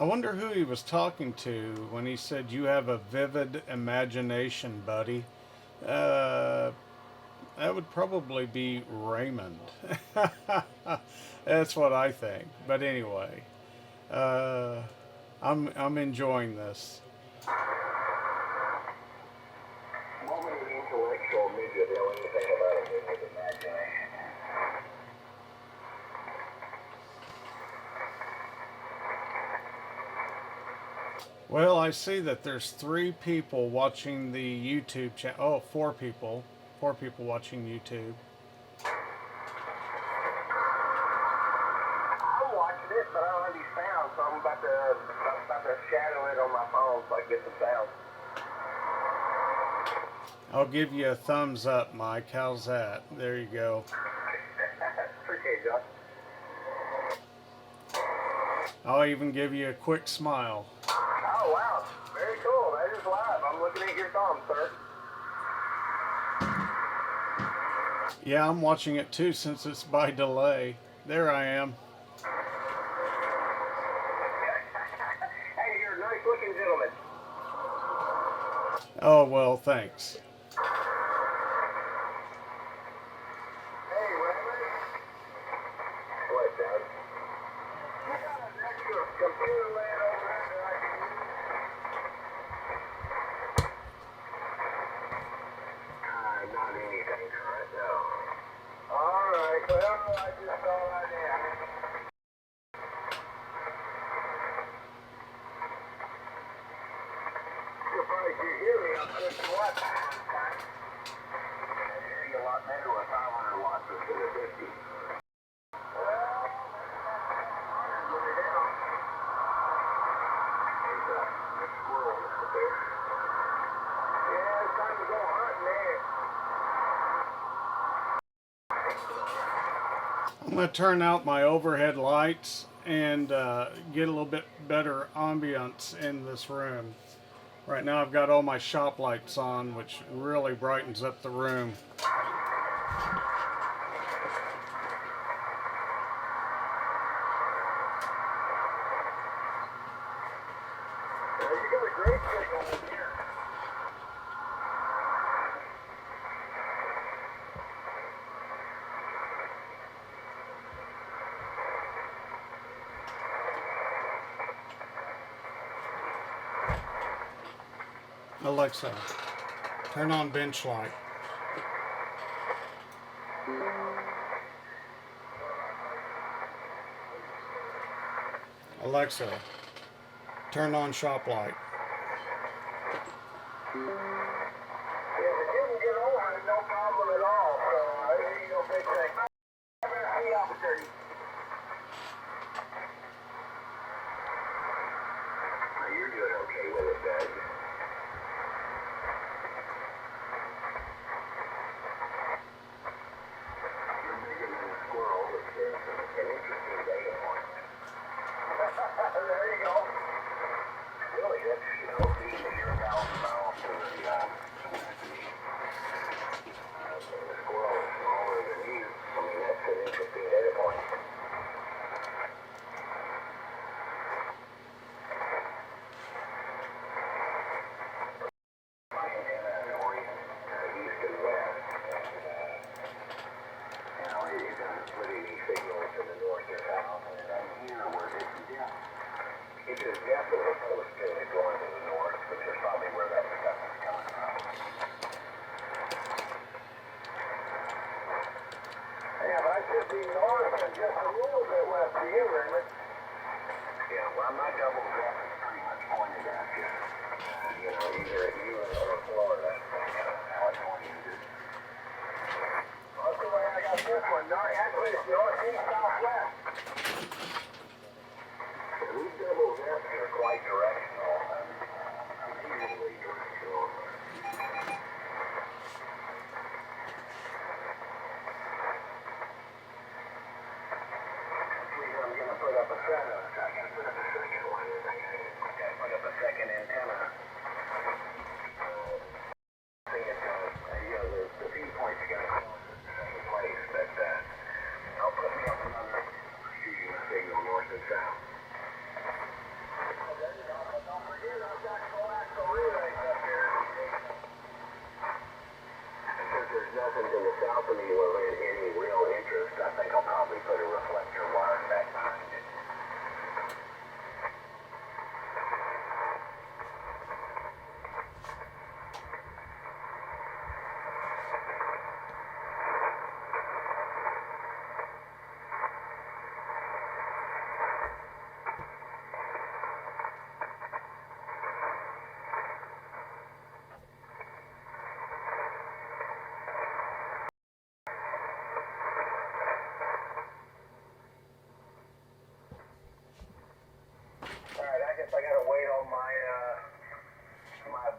Speaker 5: I wonder who he was talking to when he said, "You have a vivid imagination, buddy." That would probably be Raymond. That's what I think. But anyway, I'm enjoying this.
Speaker 3: What would an intellectual midget know anything about a vivid imagination?
Speaker 5: Well, I see that there's 3 people watching the YouTube channel. Oh, 4 people. 4 people watching YouTube.
Speaker 3: I'm watching it, but I don't have any sound, so I'm about to shadow it on my phone so I can get some sound.
Speaker 5: I'll give you a thumbs up, Mike. How's that? There you go.
Speaker 3: Appreciate it, Josh.
Speaker 5: I'll even give you a quick smile.
Speaker 3: Oh, wow. Very cool. That is live. I'm looking at your thumb, sir.
Speaker 5: Yeah, I'm watching it too since it's by delay. There I am.
Speaker 3: Hey, you're a nice looking gentleman.
Speaker 5: Oh, well, thanks.
Speaker 3: Hey, Raymond. What, Doug? You got an extra computer laying over there that I can use? Not anything, right? No. All right. Well, I just thought I'd ask. You'll probably hear me on 50 watts. I hear you a lot better with 500 watts instead of 50.
Speaker 5: I'm going to turn out my overhead lights and get a little bit better ambiance in this room. Right now I've got all my shop lights on, which really brightens up the room.
Speaker 1: You got a great signal in here.
Speaker 5: Alexa, turn on bench light. Alexa, turn on shop light.
Speaker 1: Yeah, if it didn't get over it, no problem at all. So, there you go, big thing. See opportunity.
Speaker 3: You're doing okay with it, Doug. You're bigger than a squirrel, which is an interesting data point.
Speaker 1: There you go.
Speaker 3: Really, that's, being that you're 1,000 miles to the squirrel is smaller than you. I mean, that's an interesting data point. It is definitely close to going to the north, which is probably where that stuff is coming from.
Speaker 1: Yeah, but I should be north and just a little bit west of you, Raymond.
Speaker 3: Yeah, well, my double zap is pretty much pointed at you. Either at you or Florida, California.
Speaker 1: That's the way I got this one. Actually, it's northeast, southwest.
Speaker 3: These double zaps are quite directional. Amazingly directional. I'm going to put up a second. I got to put up a second one. I got to put up a second antenna. The feed point's going to close at the same place, but I'll put me up another shooting a signal north and south.
Speaker 1: Don't forget, I've got coaxial relays up here.
Speaker 3: Since there's nothing to the south of me of any real interest, I think I'll probably put a reflector wire back behind it. Alright, I guess I gotta wait on my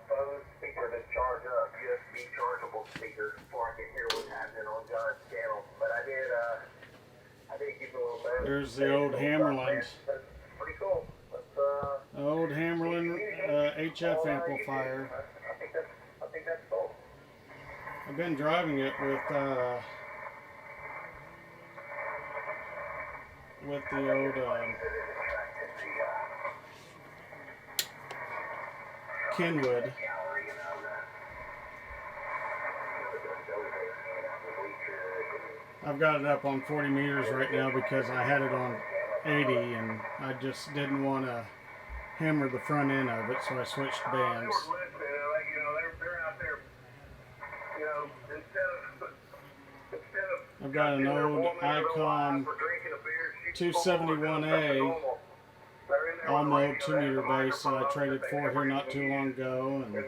Speaker 3: Bose speaker to charge up, USB chargeable speaker, before I can hear what's happening on John's channel. But I did keep a little bit.
Speaker 5: There's the old Hammerlins.
Speaker 3: That's pretty cool.
Speaker 5: Old Hammerlin HF amplifier.
Speaker 3: I think that's cool.
Speaker 5: I've been driving it with the old Kenwood. I've got it up on 40 meters right now because I had it on 80 and I just didn't want to hammer the front end of it, so I switched bands. I've got an old ICOM 271A all-mode 2-meter bass that I traded for here not too long ago, and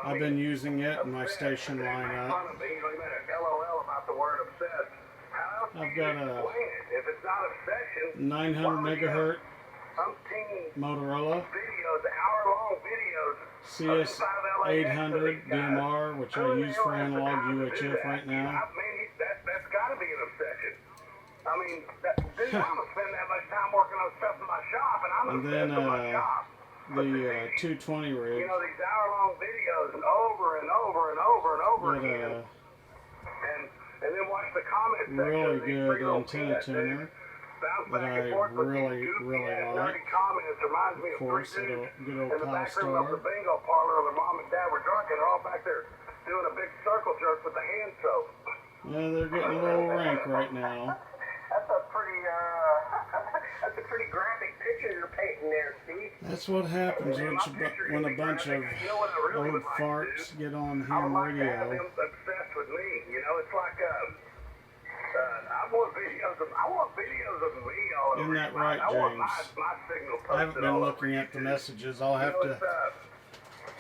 Speaker 5: I've been using it in my station lineup. I've got a 900 megahertz Motorola CS800 DMR, which I use for analog UHF right now.
Speaker 3: That's got to be an obsession. I mean,
Speaker 4: time to spend that much time working on stuff in my shop, and I'm
Speaker 5: And
Speaker 4: obsessed with my shop.
Speaker 5: the 220 rig.
Speaker 4: You know, these hour-long videos and over and over and over and over
Speaker 5: But,
Speaker 4: again. And then watch the comment section.
Speaker 5: really
Speaker 4: of these
Speaker 5: good
Speaker 4: three little
Speaker 5: antenna
Speaker 4: peanuts,
Speaker 5: tuner
Speaker 4: bounce
Speaker 5: that
Speaker 4: back and
Speaker 5: I
Speaker 4: forth with these
Speaker 5: really,
Speaker 4: goofy
Speaker 5: really
Speaker 4: ass
Speaker 5: like.
Speaker 4: nerdy comments. Reminds me
Speaker 5: Of
Speaker 4: of
Speaker 5: course,
Speaker 4: three dudes
Speaker 5: good old
Speaker 4: in the back room of the
Speaker 5: Palstar.
Speaker 4: bingo parlor where their mom and dad were drunk and they're all back there doing a big circle jerk with the hand soap.
Speaker 5: Yeah, they're getting a little rank right now.
Speaker 3: That's a pretty, that's a pretty graphic picture you're painting there, Steve.
Speaker 5: That's what happens when a bunch of old farts get on ham
Speaker 4: I would like to have
Speaker 5: radio.
Speaker 4: them obsessed with me. You know, it's like I want videos of me all over.
Speaker 5: Isn't that right,
Speaker 4: I want my
Speaker 5: James?
Speaker 4: signal
Speaker 5: I haven't
Speaker 4: posted
Speaker 5: been
Speaker 4: all
Speaker 5: looking
Speaker 4: over
Speaker 5: at the
Speaker 4: YouTube.
Speaker 5: messages. I'll have
Speaker 4: You know,
Speaker 5: to.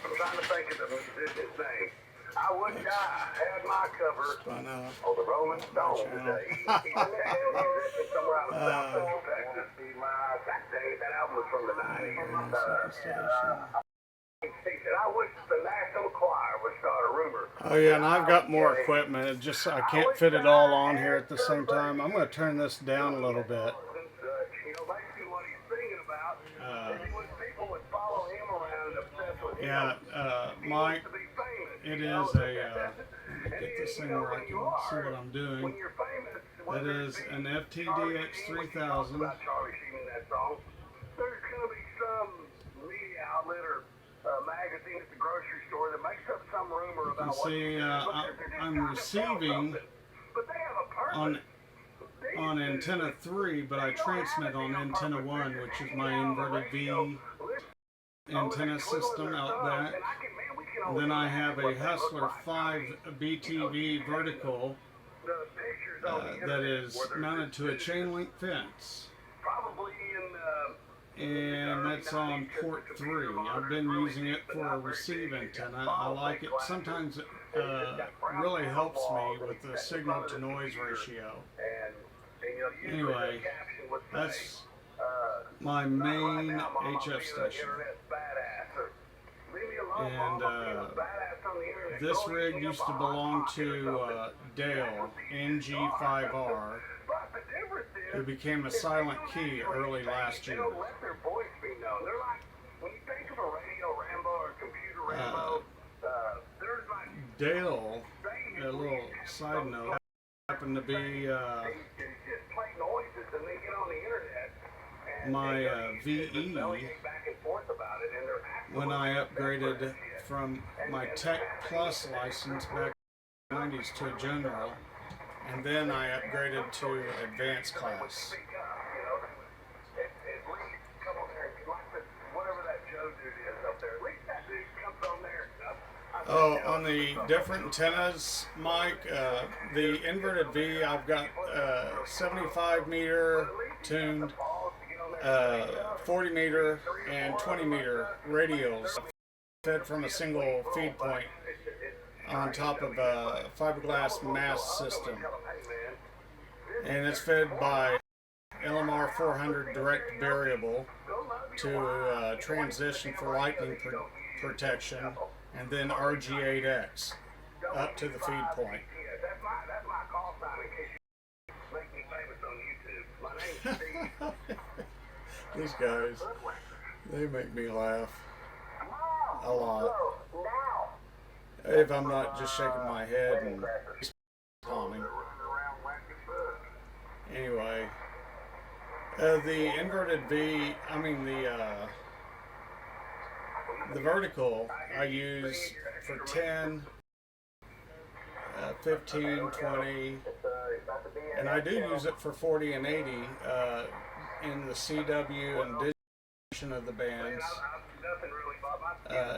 Speaker 4: I'm trying to think of the musician's name. I would die had my cover
Speaker 5: Spun out.
Speaker 4: on the Rolling Stones today. He's a musician somewhere out of South Central Texas. That album was from the 90s. He said, I wish the National Choir would start a rumor.
Speaker 5: Oh yeah, and I've got more equipment. It just I can't fit it all on here at the same time. I'm going to turn this down a little bit.
Speaker 4: You know, basically what he's thinking about is people would follow him around and obsess with him.
Speaker 5: Yeah,
Speaker 4: He
Speaker 5: Mike,
Speaker 4: wants to be famous.
Speaker 5: it is a get this thing where I can see what I'm doing.
Speaker 4: When you're famous,
Speaker 5: It is an FTDX 3000.
Speaker 4: about Charlie Sheen in that song. There's going to be some media outlet or magazine at the grocery store that makes up some rumor
Speaker 5: You can
Speaker 4: about what
Speaker 5: see
Speaker 4: you do.
Speaker 5: I'm receiving
Speaker 4: But they have a purpose.
Speaker 5: on antenna 3, but I transmit on antenna 1, which is my inverted V antenna system out back. And then I have a Hustler 5 BTV vertical that is mounted to a chain link fence.
Speaker 4: Probably
Speaker 5: And that's on port 3. I've been using it for a receive antenna. I like it. Sometimes it really helps me with the signal to noise ratio. Anyway, that's my main HF station. And this rig used to belong to Dale NG5R, who became a silent key early last year. Dale, a little side note, happened to be my VE when I upgraded from my Tech Plus license back in the 90s to a General, and then I upgraded to Advanced Class. Oh, on the different antennas, Mike, the inverted V, I've got 75 meter tuned, 40 meter, and 20 meter radials fed from a single feed point on top of a fiberglass mast system. And it's fed by LMR 400 direct variable to transition for lightning protection, and then RG8X up to the feed point. These guys, they make me laugh a lot. If I'm not just shaking my head and calming. Anyway, the inverted V, the vertical I use for 10, 15, 20, and I do use it for 40 and 80 in the CW and digital of the bands.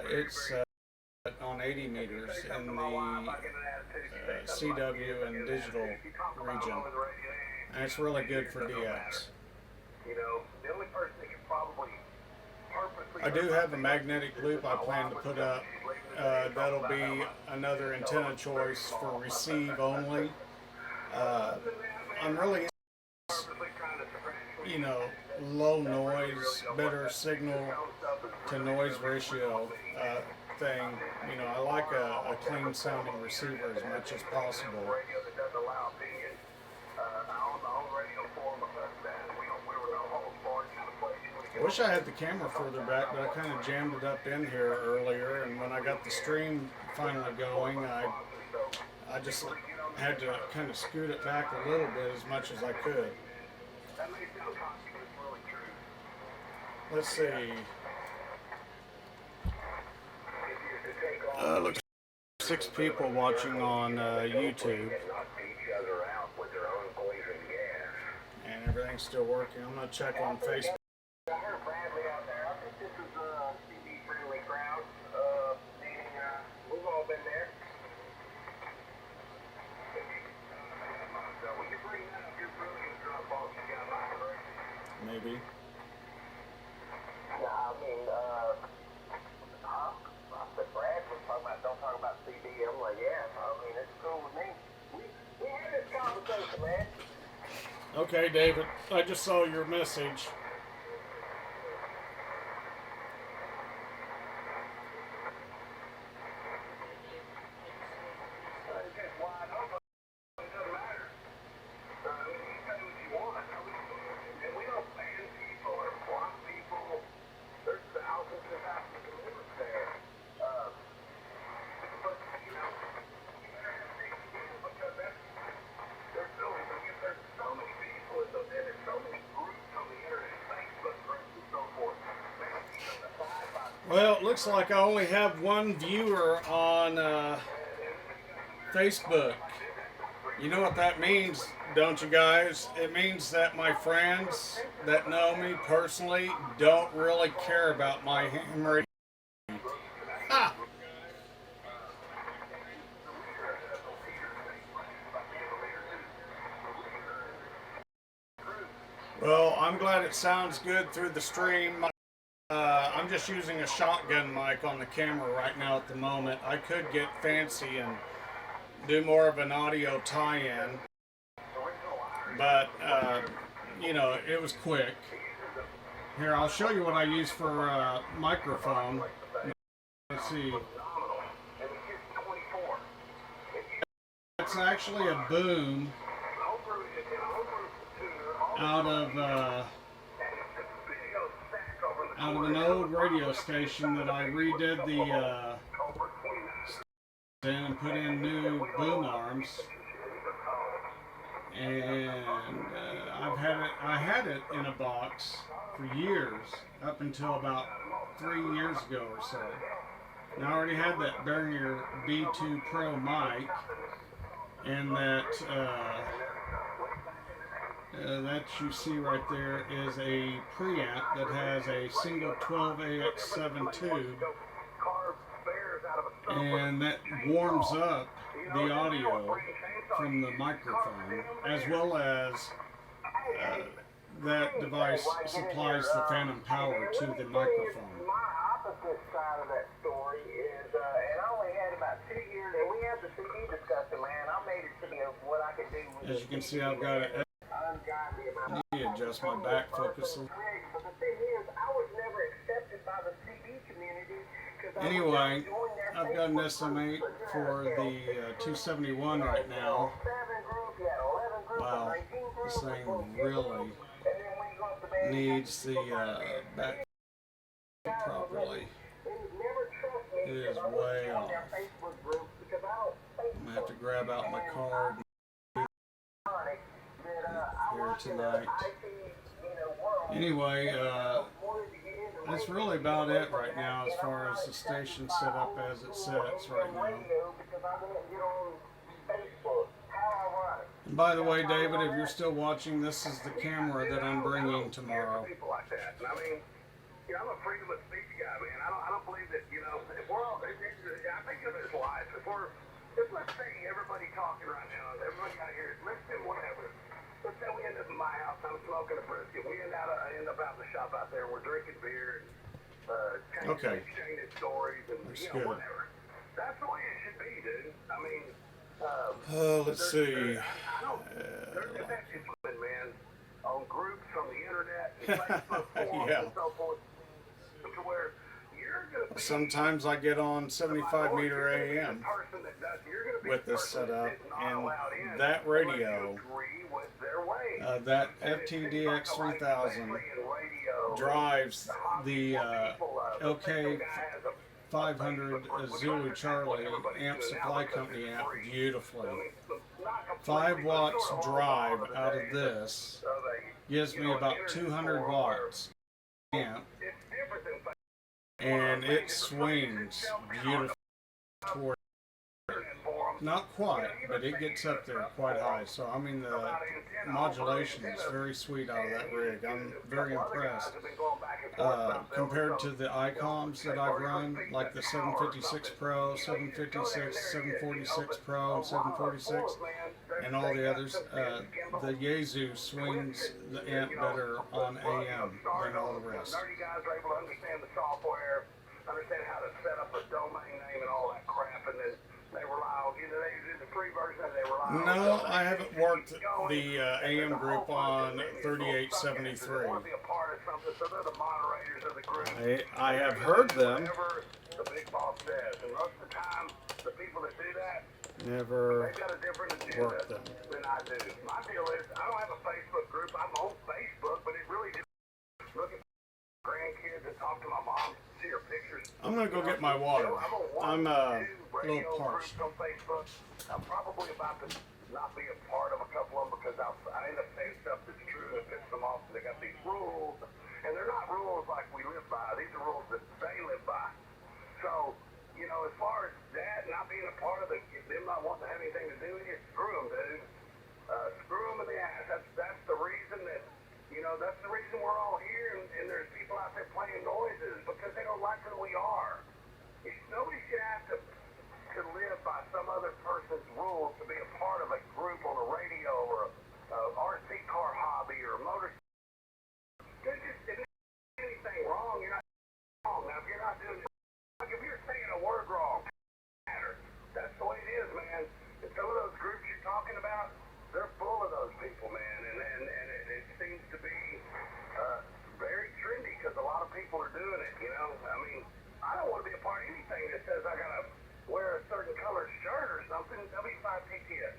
Speaker 5: It's on 80 meters in the CW and digital region, and it's really good for DX. I do have a magnetic loop I plan to put up. That'll be another antenna choice for receive only. I'm really, low noise, better signal to noise ratio thing. I like a clean sounding receiver as much as possible. wish I had the camera further back, but I kind of jammed it up in here earlier, and when I got the stream finally going, I just had to kind of scoot it back a little bit as much as I could. Let's see. Looks like 6 people watching on YouTube. And everything's still working. I'm going to check on Facebook.
Speaker 3: I heard Bradley out there. I think this is a CB-friendly crowd. Meaning, we've all been there. We can bring that up. You're brilliant drop off. You got my correct.
Speaker 5: Maybe.
Speaker 3: No, I mean, Brad was talking about, don't talk about CB. I'm like, yeah, I mean, it's cool with me. We had this conversation, man.
Speaker 5: Okay, David, I just saw your message. Well, it looks like I only have one viewer on Facebook. You know what that means, don't you guys? It means that my friends that know me personally don't really care about my ham radio. Ha! Well, I'm glad it sounds good through the stream. I'm just using a shotgun mic on the camera right now at the moment. I could get fancy and do more of an audio tie-in, but you know, it was quick. Here, I'll show you what I use for microphone. Let's see. It's actually a boom out of an old radio station that I redid the and put in new boom arms, and I had it in a box for years, up until about 3 years ago or so. And I already had that Behringer B2 Pro mic, and that you see right there is a preamp that has a single 12AX7 tube, and that warms up the audio from the microphone, as well as that device supplies the phantom power to the microphone.
Speaker 3: My opposite side of that story is, and I only had about 2 years, and we had the CD discussion, man. I made it to me of what I could do with
Speaker 5: As you can see, I've got it. I need to adjust my back focus.
Speaker 3: But the thing is, I was never accepted by the CD community.
Speaker 5: Anyway, I've got an SMA for the 271 right now. Wow, this thing really needs the back properly. It is way off. I'm gonna have to grab out my card here tonight. Anyway, that's really about it right now as far as the station set up as it sits right now. And by the way, David, if you're still watching, this is the camera that I'm bringing tomorrow.
Speaker 4: People like that. And I mean, you know, I'm a freedom of speech guy, man. I don't believe that, you know, if we're all, I think of it as life. If let's say everybody talking right now, everybody out here is listening, whatever. Let's say we end up in my house, I'm smoking a brisket. We end up out in the shop out there, and we're drinking beer and exchanging stories and whatever. That's the way it should be, dude. I mean,
Speaker 5: let's see.
Speaker 4: There's actually fun, man, on groups on the internet and Facebook forums and so forth, to where you're going to be
Speaker 5: sometimes I get on 75 meter AM with this setup, and that radio, that FTDX 3000, drives the LK 500 Zulu Charlie amp supply company amp beautifully. 5 watts drive out of this gives me about 200 watts amp, and it swings beautifully toward, not quite, but it gets up there quite high. So I mean, the modulation is very sweet out of that rig. I'm very impressed. Compared to the Icoms that I've run, like the 756 Pro, 756, 746 Pro, and 746, and all the others, the Yaesu swings the amp better on AM than all the rest.
Speaker 4: Nerdy guys are able to understand the software, understand how to set up a domain name and all that crap, and then they rely on, you know, they do the free version, they rely on.
Speaker 5: No, I haven't worked the AM group on 3873. I have heard them.
Speaker 4: The big boss says, and most of the time, the people that do that,
Speaker 5: Never
Speaker 4: they've got a different
Speaker 5: worked
Speaker 4: agenda
Speaker 5: them.
Speaker 4: than I do. My deal is, I don't have a Facebook group. I'm on Facebook, but it really just look at grandkids and talk to my mom, see her pictures.
Speaker 5: I'm gonna go get my water. I'm a little parched.
Speaker 4: On Facebook. I'm probably about to not be a part of a couple of them because I end up saying stuff that's true and piss them off. And they got these rules, and they're not rules like we live by. These are rules that they live by. So, you know, as far as that not being a part of them not wanting to have anything to do with it, screw them, dude. Screw them in the ass. That's the reason that, you know, that's the reason we're all here, and there's people out there playing noises because they don't like who we are. Nobody should have to live by some other person's rules to be a part of a group on a radio or a RC car hobby or a motorcycle. If there's anything wrong, you're not wrong. Now, if you're not doing it, like if you're saying a word wrong, that's the way it is, man. And some of those groups you're talking about, they're full of those people, man. And it seems to be very trendy because a lot of people are doing it, you know. I mean, I don't want to be a part of anything that says I got to wear a certain colored shirt or something. W5TTS.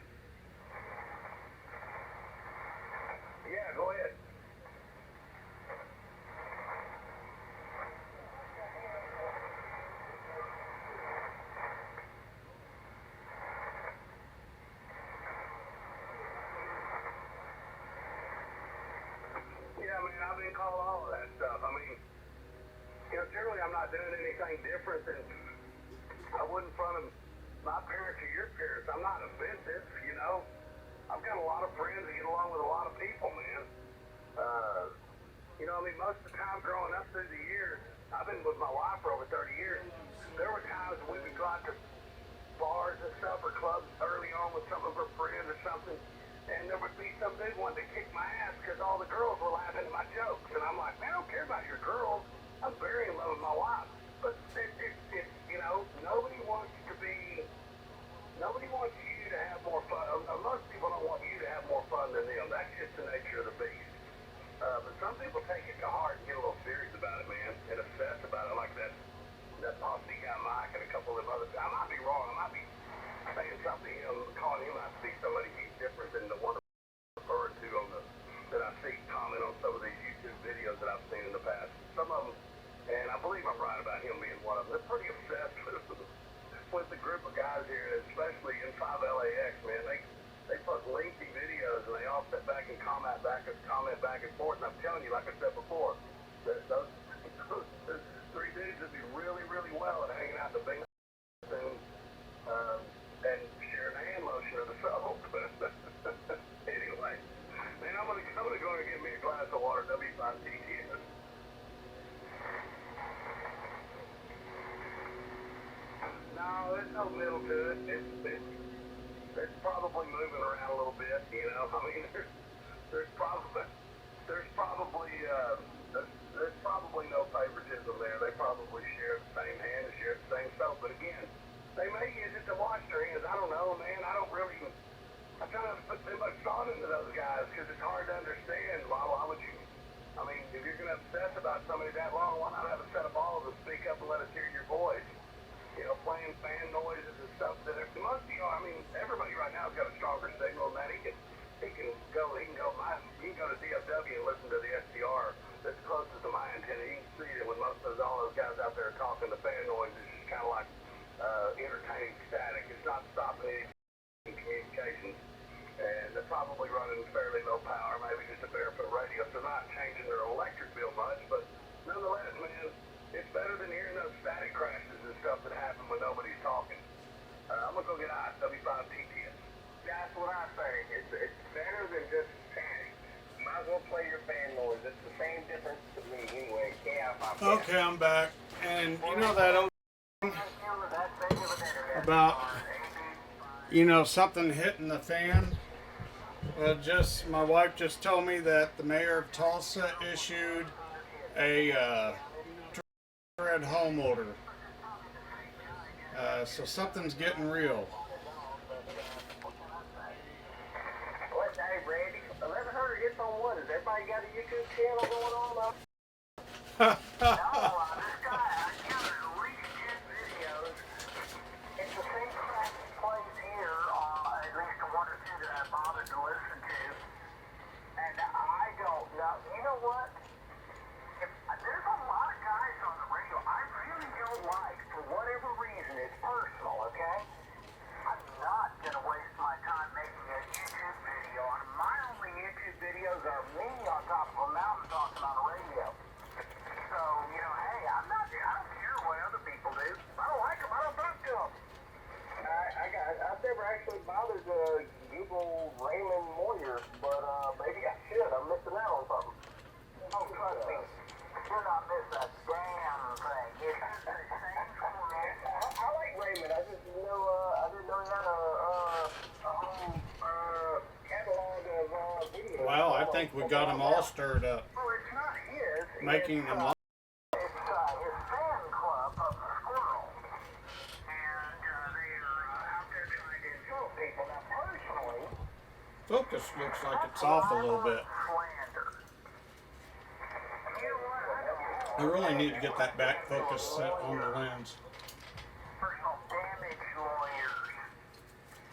Speaker 4: Yeah, go ahead. Yeah, man, I've been called all of that stuff. I mean, you know, generally I'm not doing anything different than I would in front of my parents or your parents. I'm not offensive, you know. I've got a lot of friends that get along with a lot of people, man. You know, I mean, most of the time growing up through the years, I've been with my wife for over 30 years. There were times when we would go out to bars and stuff or clubs early on with some of her friends or something, and there would be some big one that kicked my ass because all the girls were laughing at my jokes. And I'm like, man, I don't care about your girls. I'm very in love with my wife. But you know, nobody wants you to have more fun. Most people don't want you to have more fun than them. That's just the nature of the beast. But some people take it to heart and get a little serious about it, man, and obsess about it, like that bossy guy Mike and a couple of others. I might be wrong. I might be saying something, calling him out to be somebody he's different than the one referred to that I see comment on some of these YouTube videos that I've seen in the past. Some of them, and I believe I'm right about him being one of them, they're pretty obsessed with the group of guys here, especially in 5LAX, man. They post lengthy videos and they all sit back and comment back and forth. And I'm telling you, like I said before, that those three dudes would be really, really well at hanging out in the Bing and sharing a hand lotion or the soap. Anyway, man, I'm gonna go and get me a glass of water. W5TTS. No, there's no middle to it. It's probably moving around a little bit, you know. I mean, there's probably no favoritism there. They probably share the same hand and share the same soap. But again, they may use it to wash their hands. I don't know, man. I try not to put too much thought into those guys because it's hard to understand. Why would you? I mean, if you're going to obsess about somebody that long, why not have a set of balls to speak up and let us hear your voice? You know, playing fan noises and stuff that most of you, I mean, everybody right now has got a stronger signal than that. He can go to DFW and listen to the SDR that's closest to my big communications, and they're probably running fairly low power, maybe just a barefoot radio, so not changing their electric bill much, but nonetheless, man, it's better than hearing those static crashes and stuff that happen when nobody's talking. I'm gonna go get an ISW5 TTS.
Speaker 3: That's what I say. It's better than just static. Might as well play your fan noise. It's the same difference to me anyway.
Speaker 5: Okay, I'm back. And you know that old about, you know, something hitting the fan? Well, my wife just told me that the mayor of Tulsa issued a red home order. So something's getting real.
Speaker 3: What, hey, Randy? 1100 hits on what? Has everybody got a YouTube channel going on? No, this guy, I counted at least 10 videos. It's the same crap that plays here, at least the one or two that I bothered to listen to. And I don't know. You know what? There's a lot of guys on the radio I really don't like, for whatever reason. It's personal, okay? I'm not going to waste my time making a YouTube video on them. My only YouTube videos are me on top of a mountain talking on the radio. So, you know, hey, I don't care what other people do. If I don't like them, I don't talk to them. I've never actually bothered to Google Raymond Moyer, but maybe I should. I'm missing out on something. Oh, trust me. You're not missing a damn thing. It's just the same format. I like Raymond. I just I didn't know he had a whole catalog of videos.
Speaker 5: Well, I think we got them all stirred up.
Speaker 3: Well, it's not his.
Speaker 5: Making them
Speaker 3: It's his fan club of the squirrel. And they're out there trying to insult people. Now, personally,
Speaker 5: focus looks like it's off a little bit.
Speaker 3: slander. You know what? I don't
Speaker 5: I really need to get that back focus set on the lens.
Speaker 3: personal damage lawyers.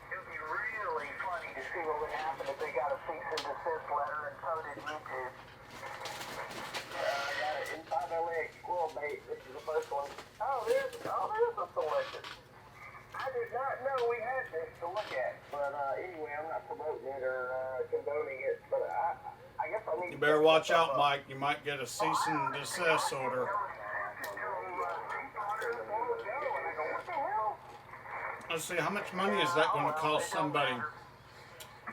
Speaker 3: It would be really funny to see what would happen if they got a cease and desist letter, and so did YouTube. I got it inside my leg, squirrel bait. This is the first one. Oh, there's a selection. I did not know we had this to look at, but anyway, I'm not promoting it or condoning it, but I guess I need
Speaker 5: You better watch out, Mike. You might get a cease and desist order. Let's see, how much money is that going to cost somebody?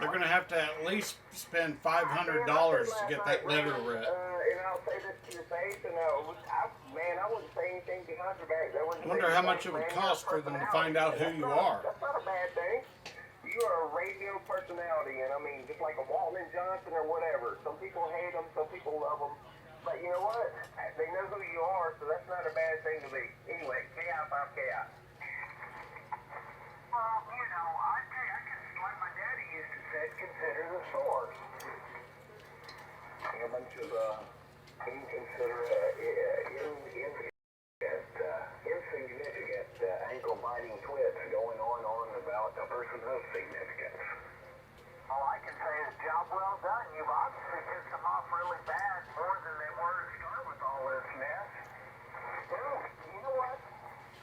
Speaker 5: They're going to have to at least spend $500 to get that letter read.
Speaker 3: And I'll say this to your face, and I wouldn't say anything behind your back.
Speaker 5: I wonder how much it would cost for them to find out who you are.
Speaker 3: That's not a bad thing. You are a radio personality, and I mean, just like a Walton and Johnson or whatever. Some people hate them, some people love them. But you know what? They know who you are, so that's not a bad thing to be. Anyway, chaos, I'm chaos. Well, you know, I can, like my daddy used to say, consider the source. A bunch of insignificant ankle-biting twits going on about a person of significance. All I can say is job well done. You've obviously pissed them off really bad, more than they were to start with all this mess. Well, you know what?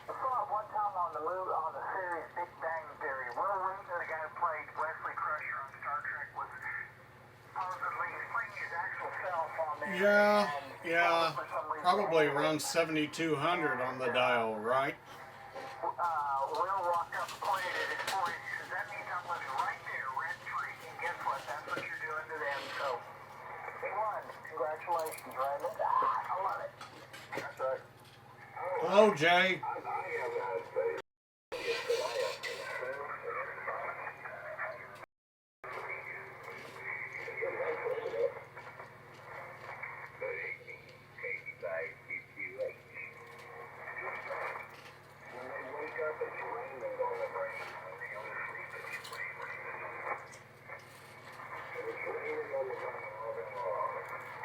Speaker 3: I saw it one time on the series Big Bang Theory. Will Wheaton, the guy who played Wesley Crusher on Star Trek, was supposedly playing his actual self on there.
Speaker 5: Yeah. Probably around 7,200 on the dial, right?
Speaker 3: Will walked up and pointed at his forehead. He says, that means I'm living right there, rent-free. And guess what? That's what you're doing to them. So, he won. Congratulations, Raymond. I love it. That's right.
Speaker 5: Hello, Jay.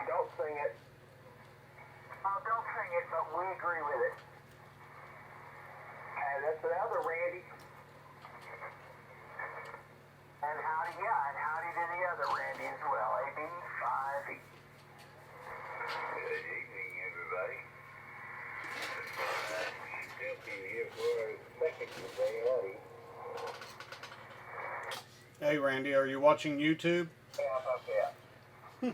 Speaker 3: Don't sing it. Don't sing it, but we agree with it. And that's another Randy. And howdy to the other Randy as well. AB5.
Speaker 4: Good evening, everybody. Jumping here for a second today, buddy.
Speaker 5: Hey Randy, are you watching YouTube?
Speaker 3: Yeah.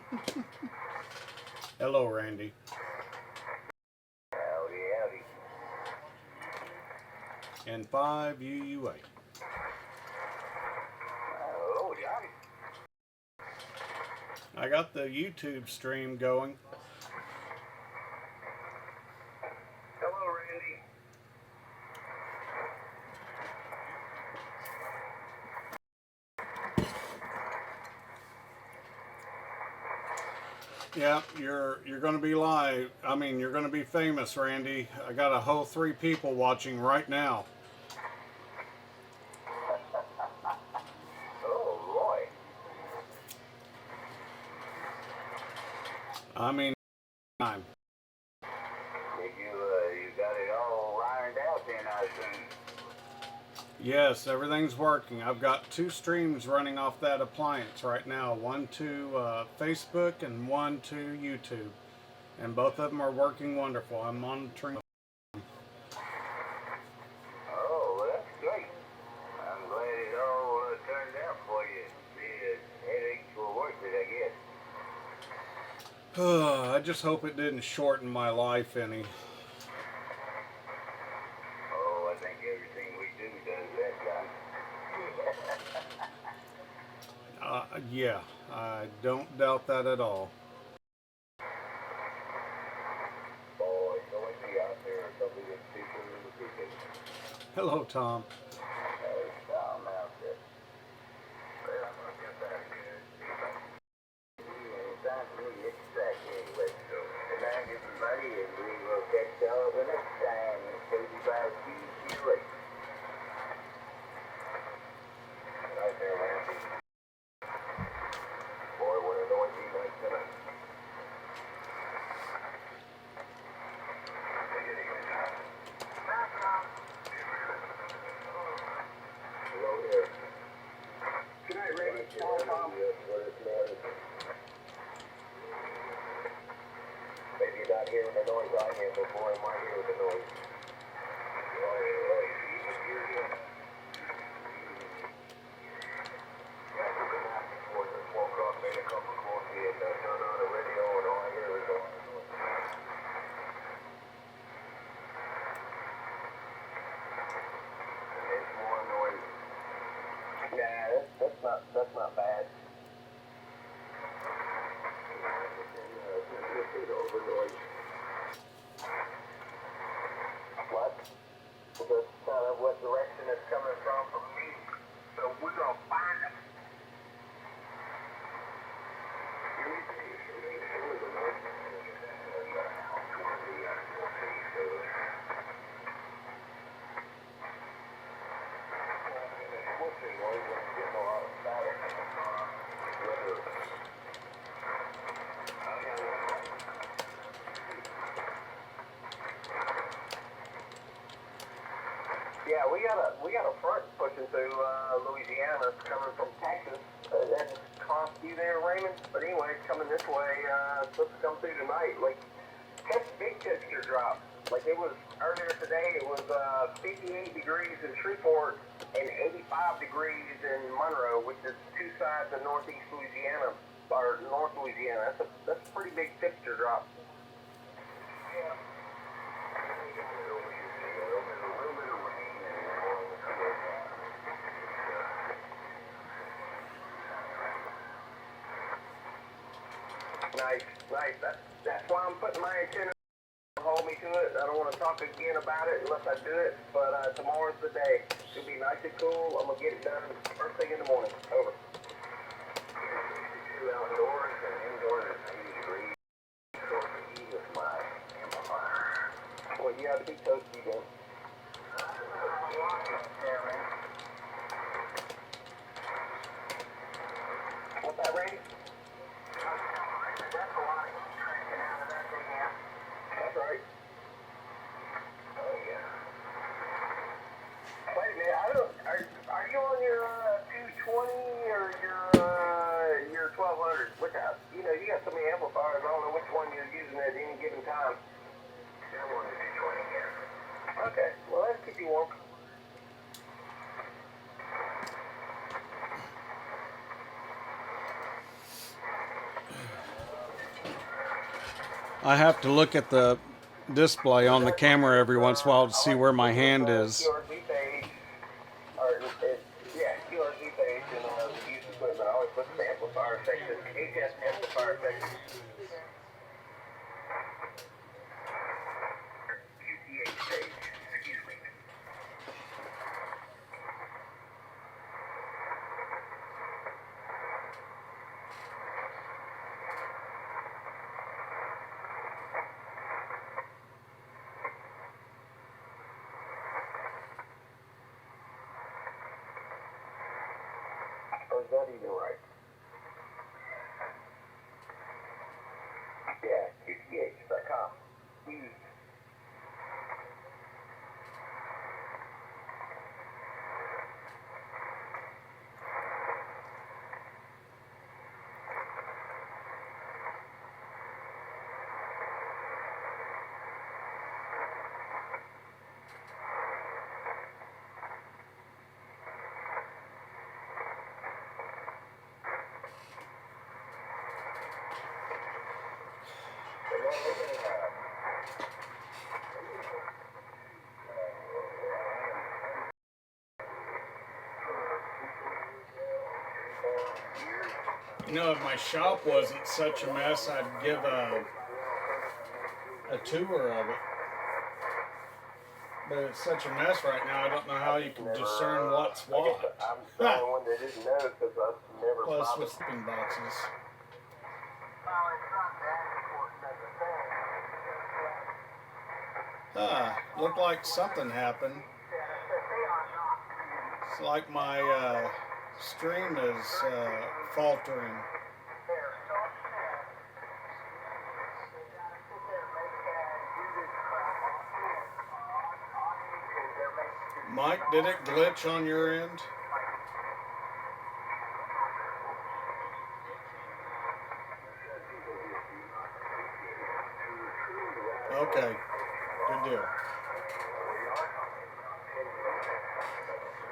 Speaker 5: Hello Randy.
Speaker 3: Howdy, howdy.
Speaker 5: And 5 UUA.
Speaker 3: Oh, howdy.
Speaker 5: I got the YouTube stream going.
Speaker 3: Hello, Randy.
Speaker 5: Yeah, you're going to be live. I mean, you're going to be famous, Randy. I got a whole 3 people watching right now.
Speaker 3: Oh, Roy.
Speaker 5: I mean, time.
Speaker 3: You got it all ironed out then, I assume.
Speaker 5: Yes, everything's working. I've got 2 streams running off that appliance right now. One to Facebook and one to YouTube. And both of them are working wonderful. I'm monitoring.
Speaker 3: Oh, well, that's great. I'm glad it all turned out for you. The headaches were worth it, I guess.
Speaker 5: I just hope it didn't shorten my life any.
Speaker 3: Oh, I think everything we do does that, John.
Speaker 5: Yeah, I don't doubt that at all.
Speaker 3: Boy, it's always be out there, somebody that's people in the kitchen.
Speaker 5: Hello, Tom.
Speaker 3: There's Tom out there. Well, I'm gonna get back here. It's time for me to hit the track anyway. So, good night, everybody, and we will catch y'all the next time. Baby by UUA. Right there, Randy. Boy, what a noise he makes tonight. Hello there. Good night, Randy. Tom. Maybe you're not hearing the noise I hear, but boy, am I hearing the noise. Nah, that's not bad. What? That's kind of what direction it's coming from me. So we're gonna find them. Yeah, we got a front pushing through Louisiana, coming from Texas. That cost you there, Raymond. But anyway, it's coming this way. It's supposed to come through tonight. Like, big temperature drop. Like it was earlier today. It was 58 degrees in Shreveport and 85 degrees in Monroe, which is 2 sides of northeast Louisiana or North Louisiana. That's a pretty big temperature drop. Yeah. Nice. That's why I'm putting my antenna. Hold me to it. I don't want to talk again about it unless I do it. But tomorrow's the day. It'll be nice and cool. I'm gonna get it done first thing in the morning. Over. Outdoors and indoors at 80 degrees. Toasty with my amplifier. Well, you have to be toasty then. What's that, Randy? That's right. Oh yeah. Wait a minute. Are you on your 220 or your 1200? Which you got so many amplifiers. I don't know which one you're using at any given time. I'm on the 220 here. Okay. Well, that'll keep you warm.
Speaker 5: I have to look at the display on the camera every once in a while to see where my hand is.
Speaker 3: QRZ page, or QRZ page and the used equipment. I always look at the amplifier section, HS amplifier section. QTH page, excuse me. Or is that even right? Yeah, QTH.com. Used.
Speaker 5: You know, if my shop wasn't such a mess, I'd give a tour of it. But it's such a mess right now, I don't know how you can discern what's what.
Speaker 3: I'm the only one that didn't know because I've never
Speaker 5: Plus
Speaker 3: bothered.
Speaker 5: with sleeping boxes.
Speaker 3: Well, it's not that important as a thing.
Speaker 5: Looked like something happened. It's like my stream is faltering. Mike, did it glitch on your end? Okay, good deal.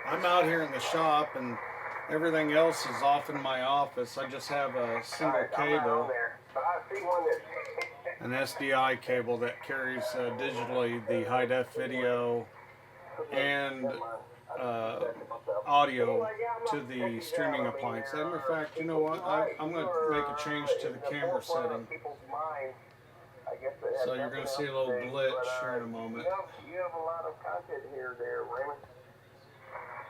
Speaker 5: I'm out here in the shop and everything else is off in my office. I just have a single cable, an SDI cable that carries digitally the high-def video and audio to the streaming appliance. As a matter of fact, you know what? I'm going to make a change to the camera setting. So you're going to see a little glitch here in a moment.
Speaker 3: You have a lot of content here, Raymond.